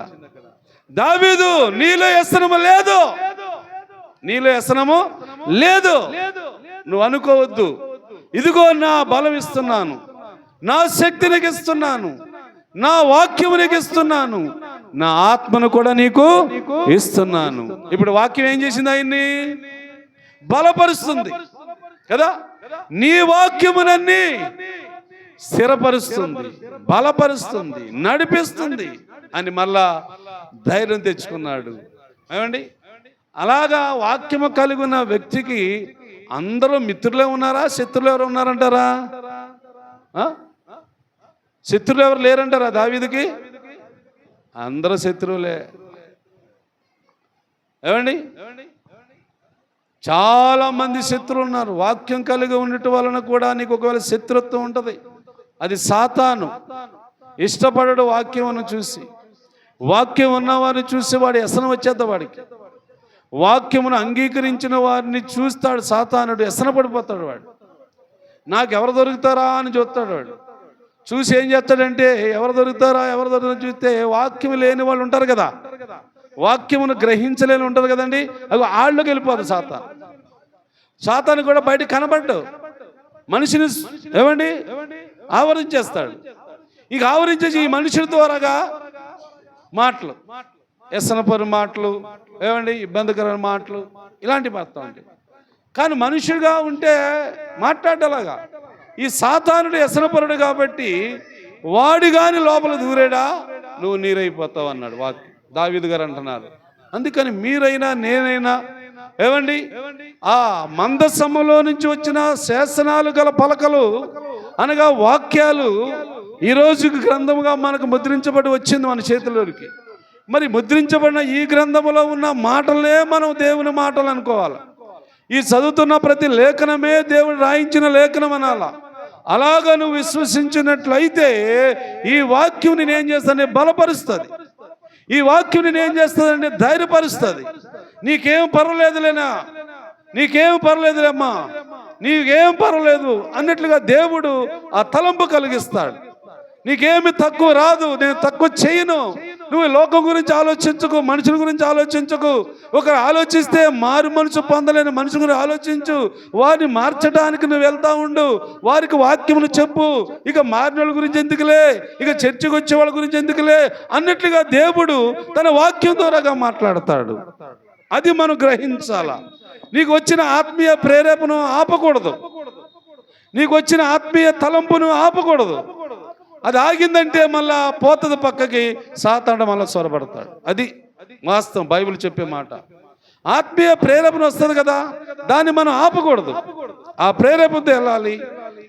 దావీదు నీలో వ్యసనము లేదు, నీలో వ్యసనము లేదు, నువ్వు అనుకోవద్దు. ఇదిగో నా బలం ఇస్తున్నాను, నా శక్తి నీకు ఇస్తున్నాను, నా వాక్యము నీకు ఇస్తున్నాను, నా ఆత్మను కూడా నీకు ఇస్తున్నాను. ఇప్పుడు వాక్యం ఏం చేసింది? ఆయన్ని బలపరుస్తుంది కదా. నీ వాక్యమునన్నీ స్థిరపరుస్తుంది, బలపరుస్తుంది, నడిపిస్తుంది అని మళ్ళా ధైర్యం తెచ్చుకున్నాడు. ఏమండి? అలాగా వాక్యము కలిగిన వ్యక్తికి అందరూ మిత్రులే ఉన్నారా? శత్రులు ఎవరు ఉన్నారంటారా? శత్రులు ఎవరు లేరంటారా దావీదుకి? అందరూ శత్రువులే. ఏమండి? చాలా మంది శత్రువులు ఉన్నారు. వాక్యం కలిగి ఉండటం వలన కూడా నీకు ఒకవేళ శత్రుత్వం ఉంటుంది. అది సాతాను. ఇష్టపడడు వాక్యం చూసి, వాక్యం ఉన్నవారిని చూసి వాడు వ్యసనం వచ్చేద్దా వాడికి. వాక్యమును అంగీకరించిన వారిని చూస్తాడు సాతానుడు, వ్యసన పడిపోతాడు వాడు. నాకు ఎవరు దొరుకుతారా అని చూస్తాడు వాడు. చూసి ఏం చేస్తాడంటే ఎవరు దొరుకుతారా చూస్తే వాక్యం లేని వాళ్ళు ఉంటారు కదా, వాక్యమును గ్రహించలేని ఉంటారు కదండి, అవి ఆళ్ళకి వెళ్ళిపోదు సాతాను. సాతాను కూడా బయట కనబడ్డు మనిషిని ఆవరించేస్తాడు. ఇక ఆవరించేసి ఈ మనుషుల ద్వారాగా మాటలు, వ్యసనపరు మాటలు, ఇబ్బందికరమైన మాటలు ఇలాంటివి మారుతూ ఉంటాయి. కానీ మనుషులుగా ఉంటే మాట్లాడేలాగా. ఈ సాతానుడు వ్యసనపరుడు కాబట్టి వాడు కానీ లోపల దూరేడా నువ్వు నీరైపోతావు అన్నాడు వాక్యం. దావీదు గారు అంటున్నారు. అందుకని మీరైనా నేనైనా ఆ మందసములో నుంచి వచ్చిన శాసనాలు గల పలకలు అనగా వాక్యాలు ఈ రోజుకి గ్రంథముగా మనకు ముద్రించబడి వచ్చింది మన చేతిలోకి. మరి ముద్రించబడిన ఈ గ్రంథములో ఉన్న మాటలే మనం దేవుని మాటలు అనుకోవాలి. ఈ చదువుతున్న ప్రతి లేఖనమే దేవుడు రాయించిన లేఖనం అనాలా. అలాగా నువ్వు విశ్వసించినట్లయితే ఈ వాక్యం నేనేం చేస్తానే బలపరుస్తుంది. ఈ వాక్యం నేనేం చేస్తుందంటే ధైర్యపరుస్తుంది. నీకేం పర్వాలేదులేనా, నీకేం పర్వాలేదులేమ్మా, నీకేం పర్వాలేదు అన్నట్లుగా దేవుడు ఆ తలంపు కలిగిస్తాడు. నీకేమి తక్కువ రాదు, నేను తక్కువ చేయను. నువ్వు లోకం గురించి ఆలోచించకు, మనుషుల గురించి ఆలోచించకు. ఒకరు ఆలోచిస్తే మారు మనసు పొందలేని మనుషుల గురించి ఆలోచించు. వారిని మార్చడానికి నువ్వు వెళ్తా ఉండు, వారికి వాక్యములు చెప్పు. ఇక మారిన వాళ్ళ గురించి ఎందుకులే, ఇక చర్చకు వచ్చే వాళ్ళ గురించి ఎందుకులే అన్నట్లుగా దేవుడు తన వాక్యం ద్వారాగా మాట్లాడతాడు. అది మనం గ్రహించాలా. నీకు వచ్చిన ఆత్మీయ ప్రేరేపణ ఆపకూడదు, నీకు వచ్చిన ఆత్మీయ తలంపును ఆపకూడదు. అది ఆగిందంటే మళ్ళా పోతుంది పక్కకి, సాతాను మళ్ళీ స్వరపడతాడు. అది వాస్తవం, బైబిల్ చెప్పే మాట. ఆత్మీయ ప్రేరేపణ వస్తుంది కదా, దాన్ని మనం ఆపకూడదు. ఆ ప్రేరేపణతో వెళ్ళాలి.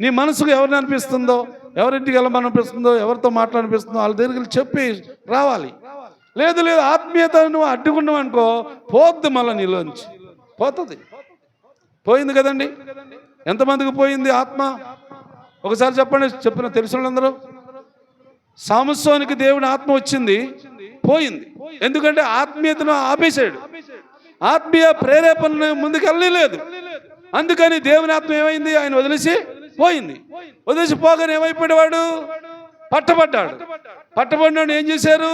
నీ మనసుకు ఎవరిని అనిపిస్తుందో, ఎవరింటికి వెళ్ళమనిపిస్తుందో, ఎవరితో మాట్లాడిపిస్తుందో వాళ్ళ దగ్గరికి చెప్పి రావాలి. లేదు ఆత్మీయత నువ్వు అడ్డుకున్నావు అనుకో, పోద్ది మళ్ళీ నీలోంచి పోతుంది. పోయింది కదండి, ఎంతమందికి పోయింది ఆత్మ? ఒకసారి చెప్పండి, చెప్పిన తెలిసిన వాళ్ళందరూ. సాముసోనికి దేవుని ఆత్మ వచ్చింది, పోయింది. ఎందుకంటే ఆత్మీయతను ఆపేశాడు, ఆత్మీయ ప్రేరేపణ ముందుకు వెళ్ళలేదు. అందుకని దేవుని ఆత్మ ఏమైంది, ఆయన వదిలేసి పోయింది. వదిలేసి పోగానే ఏమైపోయాడు, పట్టబడ్డాడు. పట్టబడినోడు ఏం చేశారు,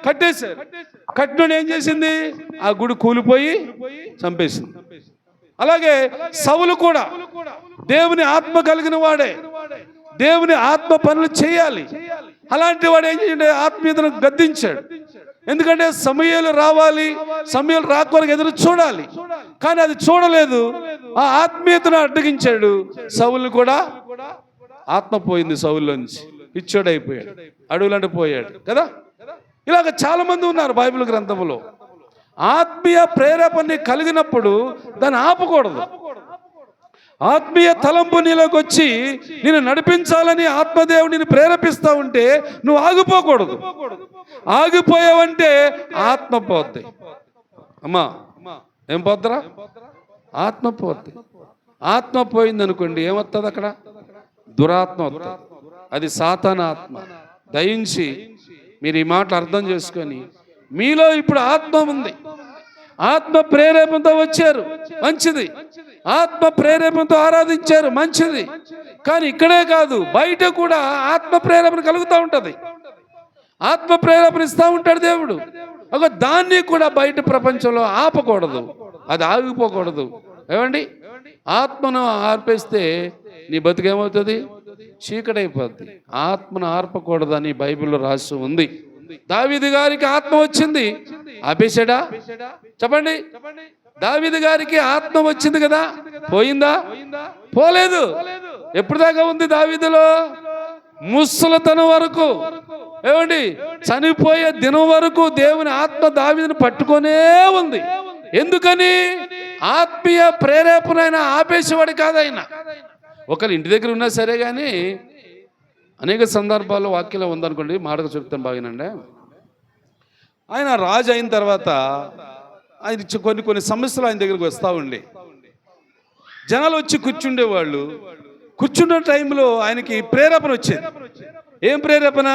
కట్టేశారు. కట్టినోడు ఏం చేసింది, ఆ గుడి కూలిపోయి చంపేసింది. అలాగే సౌలు కూడా దేవుని ఆత్మ కలిగిన వాడే, దేవుని ఆత్మ పనులు చేయాలి. అలాంటి వాడు ఏం చేయండి, ఆత్మీయతను గద్దించాడు. ఎందుకంటే సమయాలు రావాలి, సమయాలు రాకపోతే ఎదురు చూడాలి, కానీ అది చూడలేదు. ఆ ఆత్మీయతను అడ్డగించాడు. సౌలు కూడా ఆత్మ పోయింది, సౌలులోంచి పిచ్చోడైపోయాడు, అడవులంటే పోయాడు కదా. ఇలాగ చాలా మంది ఉన్నారు బైబిల్ గ్రంథంలో. ఆత్మీయ ప్రేరేపణ కలిగినప్పుడు దాన్ని ఆపకూడదు. ఆత్మీయ తలంపు నీలోకి వచ్చి నేను నడిపించాలని ఆత్మదేవుడిని ప్రేరేపిస్తా ఉంటే నువ్వు ఆగిపోకూడదు. ఆగిపోయావంటే ఆత్మ పోద్ది. అమ్మా ఏం పోద్దురా, ఆత్మ పోద్ది. ఆత్మ పోయింది అనుకోండి, ఏమొస్తుంది అక్కడ, దురాత్మ వస్తుంది. అది సాతాను ఆత్మ. దయించి మీరు ఈ మాటలు అర్థం చేసుకొని, మీలో ఇప్పుడు ఆత్మ ఉంది, ఆత్మ ప్రేరేపణతో వచ్చారు, మంచిది. ఆత్మ ప్రేరేపణతో ఆరాధించారు, మంచిది. కానీ ఇక్కడే కాదు, బయట కూడా ఆత్మ ప్రేరేపణ కలుగుతూ ఉంటుంది. ఆత్మ ప్రేరేపణ ఇస్తూ ఉంటాడు దేవుడు. ఒక దాన్ని కూడా బయట ప్రపంచంలో ఆపకూడదు, అది ఆగిపోకూడదు. ఏమండి, ఆత్మను ఆర్పేస్తే నీ బతుకేమవుతుంది, చీకటైపోద్ది. ఆత్మను ఆర్పకూడదని బైబిల్లో రాసి ఉంది. దావీదు గారికి ఆత్మ వచ్చింది, ఆపేశాడా? చెప్పండి. దావీదు గారికి ఆత్మ వచ్చింది కదా, పోయిందా? పోలేదు. ఎప్పుడు దాకా ఉంది దావీదులో? ముసలితనం వరకు. ఏమండి, చనిపోయే దినం వరకు దేవుని ఆత్మ దావీదుని పట్టుకొనే ఉంది. ఎందుకని? ఆత్మీయ ప్రేరేపణ ఆయన ఆపేసేవాడు కాదు. ఆయన ఒకరు ఇంటి దగ్గర ఉన్నా సరే, కానీ అనేక సందర్భాల్లో వాక్యంలో ఉందనుకోండి, మాటకు చెప్తాను బాగానండి. ఆయన రాజు అయిన తర్వాత ఆయన కొన్ని సమస్యలు ఆయన దగ్గరికి వస్తూ ఉండే, జనాలు వచ్చి కూర్చుండేవాళ్ళు. కూర్చున్న టైంలో ఆయనకి ప్రేరేపణ వచ్చేది. ఏం ప్రేరేపణ?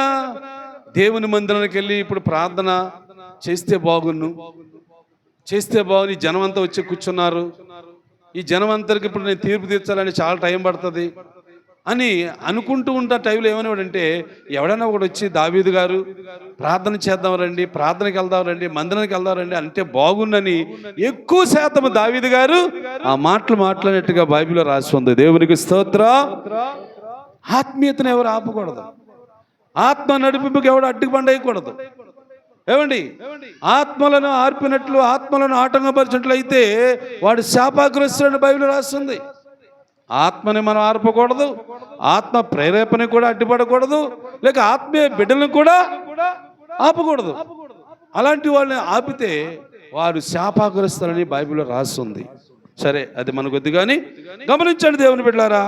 దేవుని మందిరానికి వెళ్ళి ఇప్పుడు ప్రార్థన చేస్తే బాగున్ను, చేస్తే బాగుని. జనం అంతా వచ్చి కూర్చున్నారు, ఈ జనం అంతరికి ఇప్పుడు నేను తీర్పు తీర్చాలని చాలా టైం పడుతుంది అని అనుకుంటూ ఉన్న టైంలో ఏమనేవాడంటే, ఎవడైనా ఒకటి వచ్చి దావీదు గారు ప్రార్థన చేద్దాం రండి, ప్రార్థనకి వెళ్దాం రండి, మందిరానికి వెళ్దాం రండి అంటే బాగుందని ఎక్కువ శాతం దావీదు గారు ఆ మాటలు మాట్లాడినట్టుగా బైబిల్లో రాసి ఉంది. దేవునికి స్తోత్రం. ఆత్మీయతను ఎవరు ఆపకూడదు, ఆత్మ నడిపింపుకి ఎవడు అడ్డుబండ వేయకూడదు. ఏమండి, ఆత్మలను ఆర్పినట్లు, ఆత్మలను ఆటంకపరిచినట్లు అయితే వాడు శాపగ్రస్తుడని బైబిల్లో రాస్తుంది. ఆత్మని మనం ఆర్పకూడదు, ఆత్మ ప్రేరేపణ కూడా అడ్డుపడకూడదు, లేక ఆత్మీయ బిడ్డలను కూడా ఆపకూడదు. అలాంటి వాళ్ళని ఆపితే వారు శాపగ్రస్తులని బైబిల్లో రాస్తుంది. సరే, అది మనకు వద్దు, కానీ గమనించండి దేవుని బిడ్డలారా.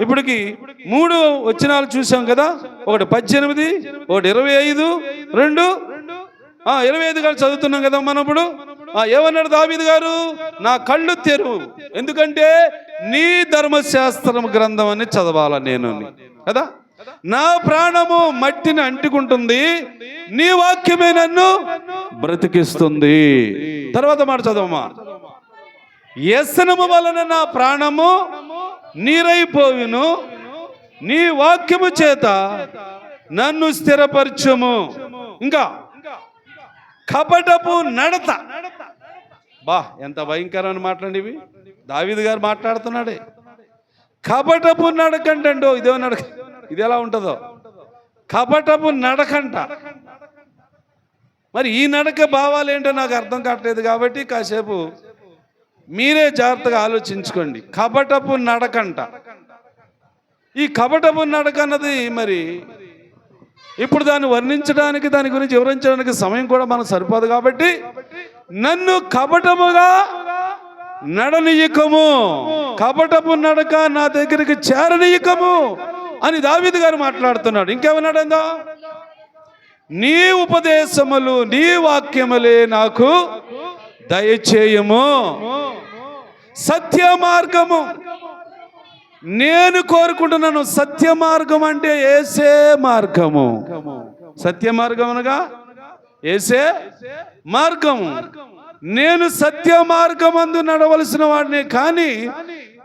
ఇప్పటికి 3 వచనాలు చూసాం కదా, ఒకటి 18, ఒకటి 25, 2 25 గారు చదువుతున్నాం కదా మనం. ఇప్పుడు ఏమన్నాడు దావీదు గారు? నా కళ్ళు తెరువు, ఎందుకంటే నీ ధర్మశాస్త్రం గ్రంథం అని చదవాల నేను కదా. నా ప్రాణము మట్టిని అంటుకుంటుంది, నీ వాక్యమే నన్ను బ్రతికిస్తుంది. తర్వాత మాట చదవమా. వ్యసనము వలన నా ప్రాణము నీరైపోవును, నీ వాక్యము చేత నన్ను స్థిరపరచుము. ఇంకా కపటపు నడత. బా, ఎంత భయంకరమైన మాట్లాడి ఇవి. దావీదు గారు మాట్లాడుతున్నాడే. కపటపు నడకంటండో, ఇదే నడక. ఇది ఎలా ఉంటుందో, కపటపు నడకంట. మరి ఈ నడక భావాలు ఏంటో నాకు అర్థం కావట్లేదు. కాబట్టి కాసేపు మీరే జాగ్రత్తగా ఆలోచించుకోండి. కపటపు నడకంట. ఈ కపటపు నడక అన్నది మరి ఇప్పుడు దాన్ని వర్ణించడానికి, దాని గురించి వివరించడానికి సమయం కూడా మనకు సరిపోదు. కాబట్టి నన్ను కపటముగా నడనీయకము, కపటపు నడక నా దగ్గరికి చేరనీయకము అని దావీదు గారు మాట్లాడుతున్నాడు. ఇంకేమన్నాడందో, నీ ఉపదేశములు, నీ వాక్యములే నాకు దయచేయము. సత్య మార్గము నేను కోరుకుంటున్నాను. సత్య మార్గం అంటే యేసే మార్గము. సత్య మార్గం అనగా యేసే మార్గము. నేను సత్య మార్గమందు నడవలసిన వాడిని, కానీ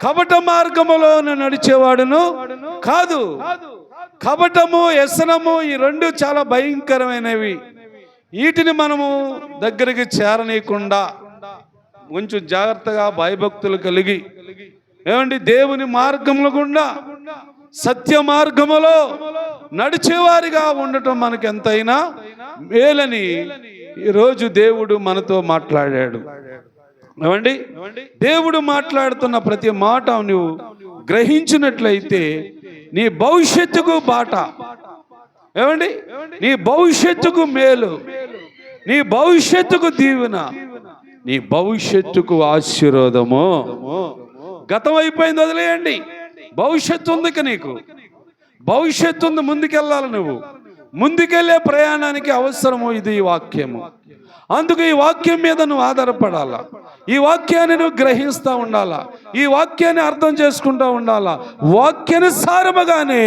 కపట మార్గములో నడిచేవాడును కాదు. కపటము, వ్యసనము, ఈ రెండు చాలా భయంకరమైనవి. వీటిని మనము దగ్గరికి చేరనీయకుండా కొంచెం జాగ్రత్తగా భయభక్తులు కలిగి, ఏమండి, దేవుని మార్గముల గుండా సత్య మార్గములో నడిచేవారిగా ఉండటం మనకు ఎంతైనా మేలని ఈరోజు దేవుడు మనతో మాట్లాడాడు. ఏమండి, దేవుడు మాట్లాడుతున్న ప్రతి మాట నువ్వు గ్రహించినట్లయితే నీ భవిష్యత్తుకు బాట, ఏమండి, నీ భవిష్యత్తుకు మేలు, నీ భవిష్యత్తుకు దీవెన, నీ భవిష్యత్తుకు ఆశీర్వాదము. గతం అయిపోయింది, వదిలేయండి. భవిష్యత్తు ఉంది. నీకు భవిష్యత్తు ఉంది. ముందుకెళ్ళాలి. నువ్వు ముందుకెళ్ళే ప్రయాణానికి అవసరము ఇది ఈ వాక్యము. అందుకు ఈ వాక్యం మీద నువ్వు ఆధారపడాలా. ఈ వాక్యాన్ని నువ్వు గ్రహిస్తూ ఉండాలా. ఈ వాక్యాన్ని అర్థం చేసుకుంటూ ఉండాలా. వాక్యానుసారముగానే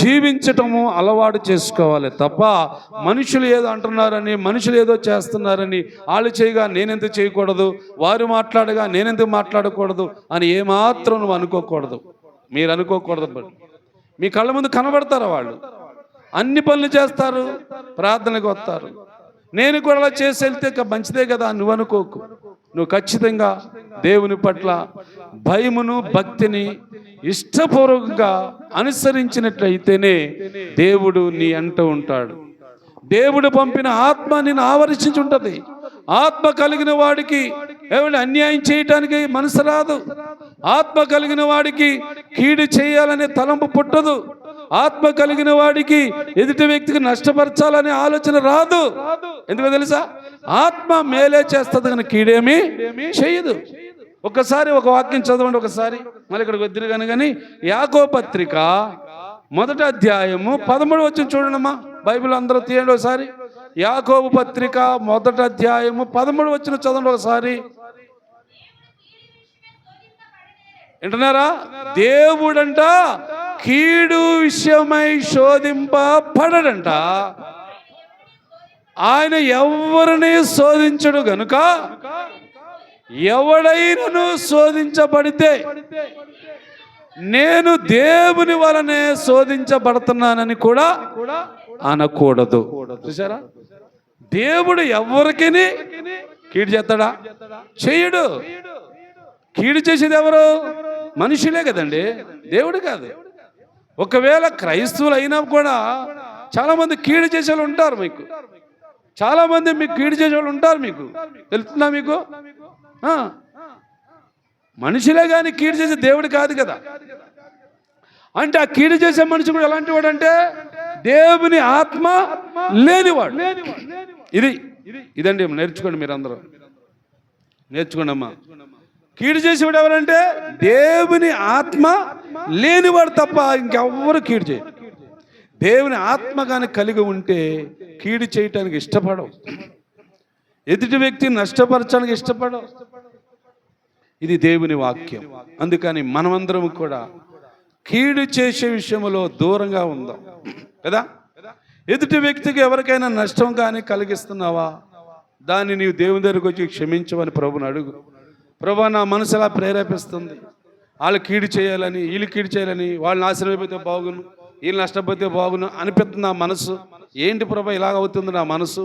జీవించటము అలవాటు చేసుకోవాలి తప్ప మనుషులు ఏదో అంటున్నారని, మనుషులు ఏదో చేస్తున్నారని, వాళ్ళు చేయగా నేనెందుకు చేయకూడదు, వారు మాట్లాడగా నేనెందుకు మాట్లాడకూడదు అని ఏమాత్రం నువ్వు అనుకోకూడదు. మీరు అనుకోకూడదు. మీ కళ్ళ ముందు కనబడతారు వాళ్ళు, అన్ని పనులు చేస్తారు, ప్రార్థనకు వస్తారు. నేను కూడా అలా చేసి వెళ్తే మంచిదే కదా నువ్వు అనుకోకు. నువ్వు ఖచ్చితంగా దేవుని పట్ల భయమును, భక్తిని ఇష్టపూర్వకంగా అనుసరించినట్లయితేనే దేవుడు నీ అంటూ ఉంటాడు. దేవుడు పంపిన ఆత్మ నిన్ను ఆవరించి ఉంటుంది. ఆత్మ కలిగిన వాడికి ఏమంటే అన్యాయం చేయటానికి మనసు రాదు. ఆత్మ కలిగిన వాడికి కీడు చేయాలనే తలంపు పుట్టదు. ఆత్మ కలిగిన వాడికి ఎదుటి వ్యక్తికి నష్టపరచాలనే ఆలోచన రాదు. ఎందుకో తెలుసా? ఆత్మ మేలే చేస్తుంది కానీ కీడేమీ చేయదు. ఒకసారి ఒక వాక్యం చదవండి. ఒకసారి మళ్ళీ ఇక్కడికి వద్దురు కానీ యాకోబు పత్రిక 1వ అధ్యాయము 13 వచనం చూడండమ్మా. బైబిల్ అందరూ తీయండి ఒకసారి. యాకోబు పత్రిక 1వ అధ్యాయము 13 వచనం చదవండి ఒకసారి. వింటున్నారా? దేవుడంట కీడు విషయమై శోధింపబడడంట. ఆయన ఎవరిని శోధించడు గనుక ఎవడైనను శోధించబడితే నేను దేవుని వలనే శోధించబడుతున్నానని కూడా అనకూడదు. చూసారా? దేవుడు ఎవరికి కీడు చేస్తాడా? చేయడు. కీడు చేసేది ఎవరు? మనుషులే కదండి, దేవుడు కాదు. ఒకవేళ క్రైస్తవులు అయినా కూడా చాలా మంది కీడు చేసేవాళ్ళు ఉంటారు. మీకు చాలా మంది మీకు కీడు చేసేవాళ్ళు ఉంటారు. మీకు తెలుస్తుందా? మీకు మనుషులే కానీ కీడు చేసే దేవుడు కాదు కదా. అంటే ఆ కీడు చేసే మనిషి కూడా ఎలాంటి వాడు అంటే దేవుని ఆత్మ లేనివాడు. ఇదండి నేర్చుకోండి, మీరు అందరూ నేర్చుకోండి అమ్మా. కీడు చేసేవాడు ఎవరంటే దేవుని ఆత్మ లేనివాడు తప్ప ఇంకెవ్వరు కీడు చేయరు. దేవుని ఆత్మ కానీ కలిగి ఉంటే కీడు చేయటానికి ఇష్టపడవు, ఎదుటి వ్యక్తిని నష్టపరచడానికి ఇష్టపడవు. ఇది దేవుని వాక్యం. అందుకని మనమందరం కూడా కీడు చేసే విషయంలో దూరంగా ఉందాం కదా. ఎదుటి వ్యక్తికి ఎవరికైనా నష్టం కానీ కలిగిస్తున్నావా, దాన్ని నీవు దేవుని దగ్గరికి వచ్చి క్షమించమని ప్రభుని అడుగు. ప్రభు, నా మనసు ఎలా ప్రేరేపిస్తుంది, వాళ్ళు కీడు చేయాలని, వీళ్ళు కీడు చేయాలని, వాళ్ళు నాశనం అయిపోతే బాగును, వీళ్ళు నష్టపోతే బాగును అనిపిస్తుంది నా మనసు. ఏంటి ప్రభా ఇలాగ అవుతుంది నా మనసు,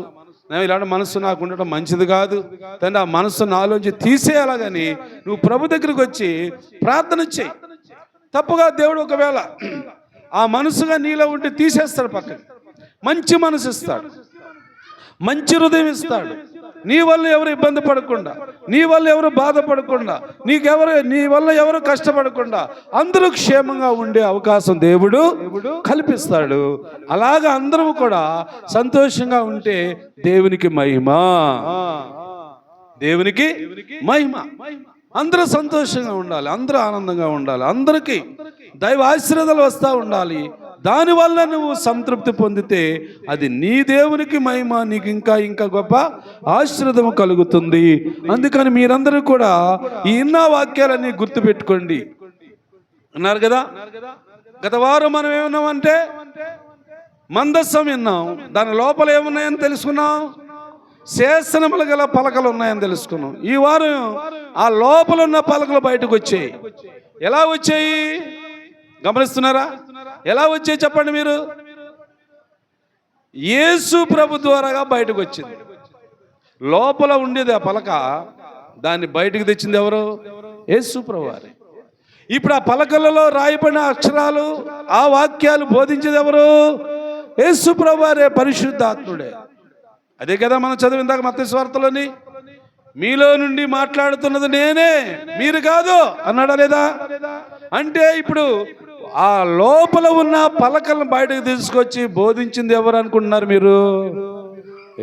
ఇలాంటి మనసు నాకు ఉండటం మంచిది కాదు తండ్రి. ఆ మనసు నాలోంచి తీసేయాలని నువ్వు ప్రభు దగ్గరికి వచ్చి ప్రార్థన చేయి. తప్పుగా దేవుడు ఒకవేళ ఆ మనసుగా నీలో ఉంటే తీసేస్తాడు, పక్కకి మంచి మనసు ఇస్తాడు, మంచి హృదయం ఇస్తాడు. నీ వల్ల ఎవరు ఇబ్బంది పడకుండా, నీ వల్ల ఎవరు బాధపడకుండా, నీ వల్ల ఎవరు కష్టపడకుండా అందరూ క్షేమంగా ఉండే అవకాశం దేవుడు కల్పిస్తాడు. అలాగా అందరూ కూడా సంతోషంగా ఉంటే దేవునికి మహిమ, దేవునికి మహిమ. అందరూ సంతోషంగా ఉండాలి, అందరూ ఆనందంగా ఉండాలి, అందరికీ దైవ ఆశీర్వాదాలు వస్తూ ఉండాలి. దానివల్ల నువ్వు సంతృప్తి పొందితే అది నీ దేవునికి మహిమ, నీకు ఇంకా ఇంకా గొప్ప ఆశీర్వాదము కలుగుతుంది. అందుకని మీరందరూ కూడా ఈ ఇన్న వాక్యాలన్నీ గుర్తుపెట్టుకోండి. అన్నారు కదా, గత వారం మనం ఏమన్నామంటే మందస్సం విన్నాం, దాని లోపల ఏమున్నాయని తెలుసుకున్నాం, శాసనములు గల పలకలు ఉన్నాయని తెలుసుకున్నాం. ఈ వారం ఆ లోపల ఉన్న పలకలు బయటకు వచ్చాయి. ఎలా వచ్చాయి గమనిస్తున్నారా? ఎలా వచ్చాయి చెప్పండి మీరు? యేసు ప్రభు ద్వారాగా బయటకు వచ్చింది. లోపల ఉండేది ఆ పలక, దాన్ని బయటకు తెచ్చింది ఎవరు? యేసు ప్రభు వారే. ఇప్పుడు ఆ పలకలలో రాయబడిన అక్షరాలు, ఆ వాక్యాలు బోధించేది ఎవరు? యేసు ప్రభు వారే, పరిశుద్ధాత్ముడే. అదే కదా మనం చదివిందాక మత్తయి సువార్తలోని, మీలో నుండి మాట్లాడుతున్నది నేనే, మీరు కాదు అన్నాడా లేదా? అంటే ఇప్పుడు ఆ లోపల ఉన్న పలకలను బయటకు తీసుకొచ్చి బోధించింది ఎవరు అనుకుంటున్నారు మీరు?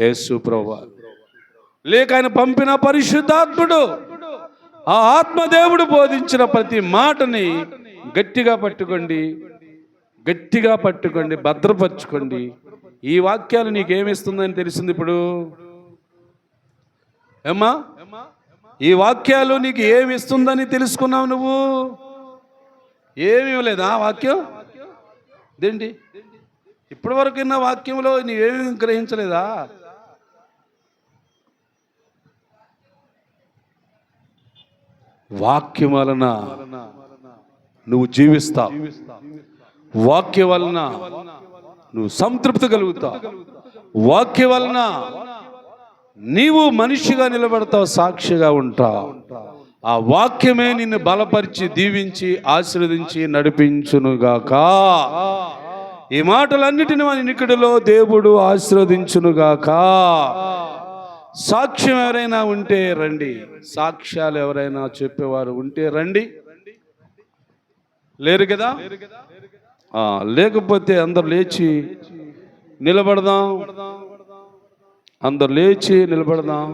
యేసు ప్రభువు, లేక ఆయన పంపిన పరిశుద్ధాత్ముడు. ఆ ఆత్మదేవుడు బోధించిన ప్రతి మాటని గట్టిగా పట్టుకోండి, గట్టిగా పట్టుకోండి, భద్రపరచుకోండి. ఈ వాక్యాలు నీకేమిస్తుందని తెలిసింది ఇప్పుడు ఏమ్మా? ఈ వాక్యాలు నీకు ఏమి ఇస్తుందని తెలుసుకున్నావు నువ్వు? ఏమీ లేదా వాక్యం? ఇదేంటి ఇప్పటి వరకు విన్న వాక్యంలో నీవేమీ గ్రహించలేదా? వాక్యం వలన నువ్వు జీవిస్తావు, వాక్యం వలన నువ్వు సంతృప్తి కలుగుతావు, వాక్యం వలన నీవు మనిషిగా నిలబడతావు, సాక్షిగా ఉంటావు. ఆ వాక్యమే నిన్ను బలపరిచి దీవించి ఆశీర్వదించి నడిపించునుగాక. ఈ మాటలన్నిటిని మన నికటిలో దేవుడు ఆశీర్వదించునుగాక. సాక్ష్యం ఎవరైనా ఉంటే రండి, సాక్ష్యాలు ఎవరైనా చెప్పేవారు ఉంటే రండి. లేరు కదా? లేకపోతే అందరు లేచి నిలబడదాం, అందరు లేచి నిలబడదాం.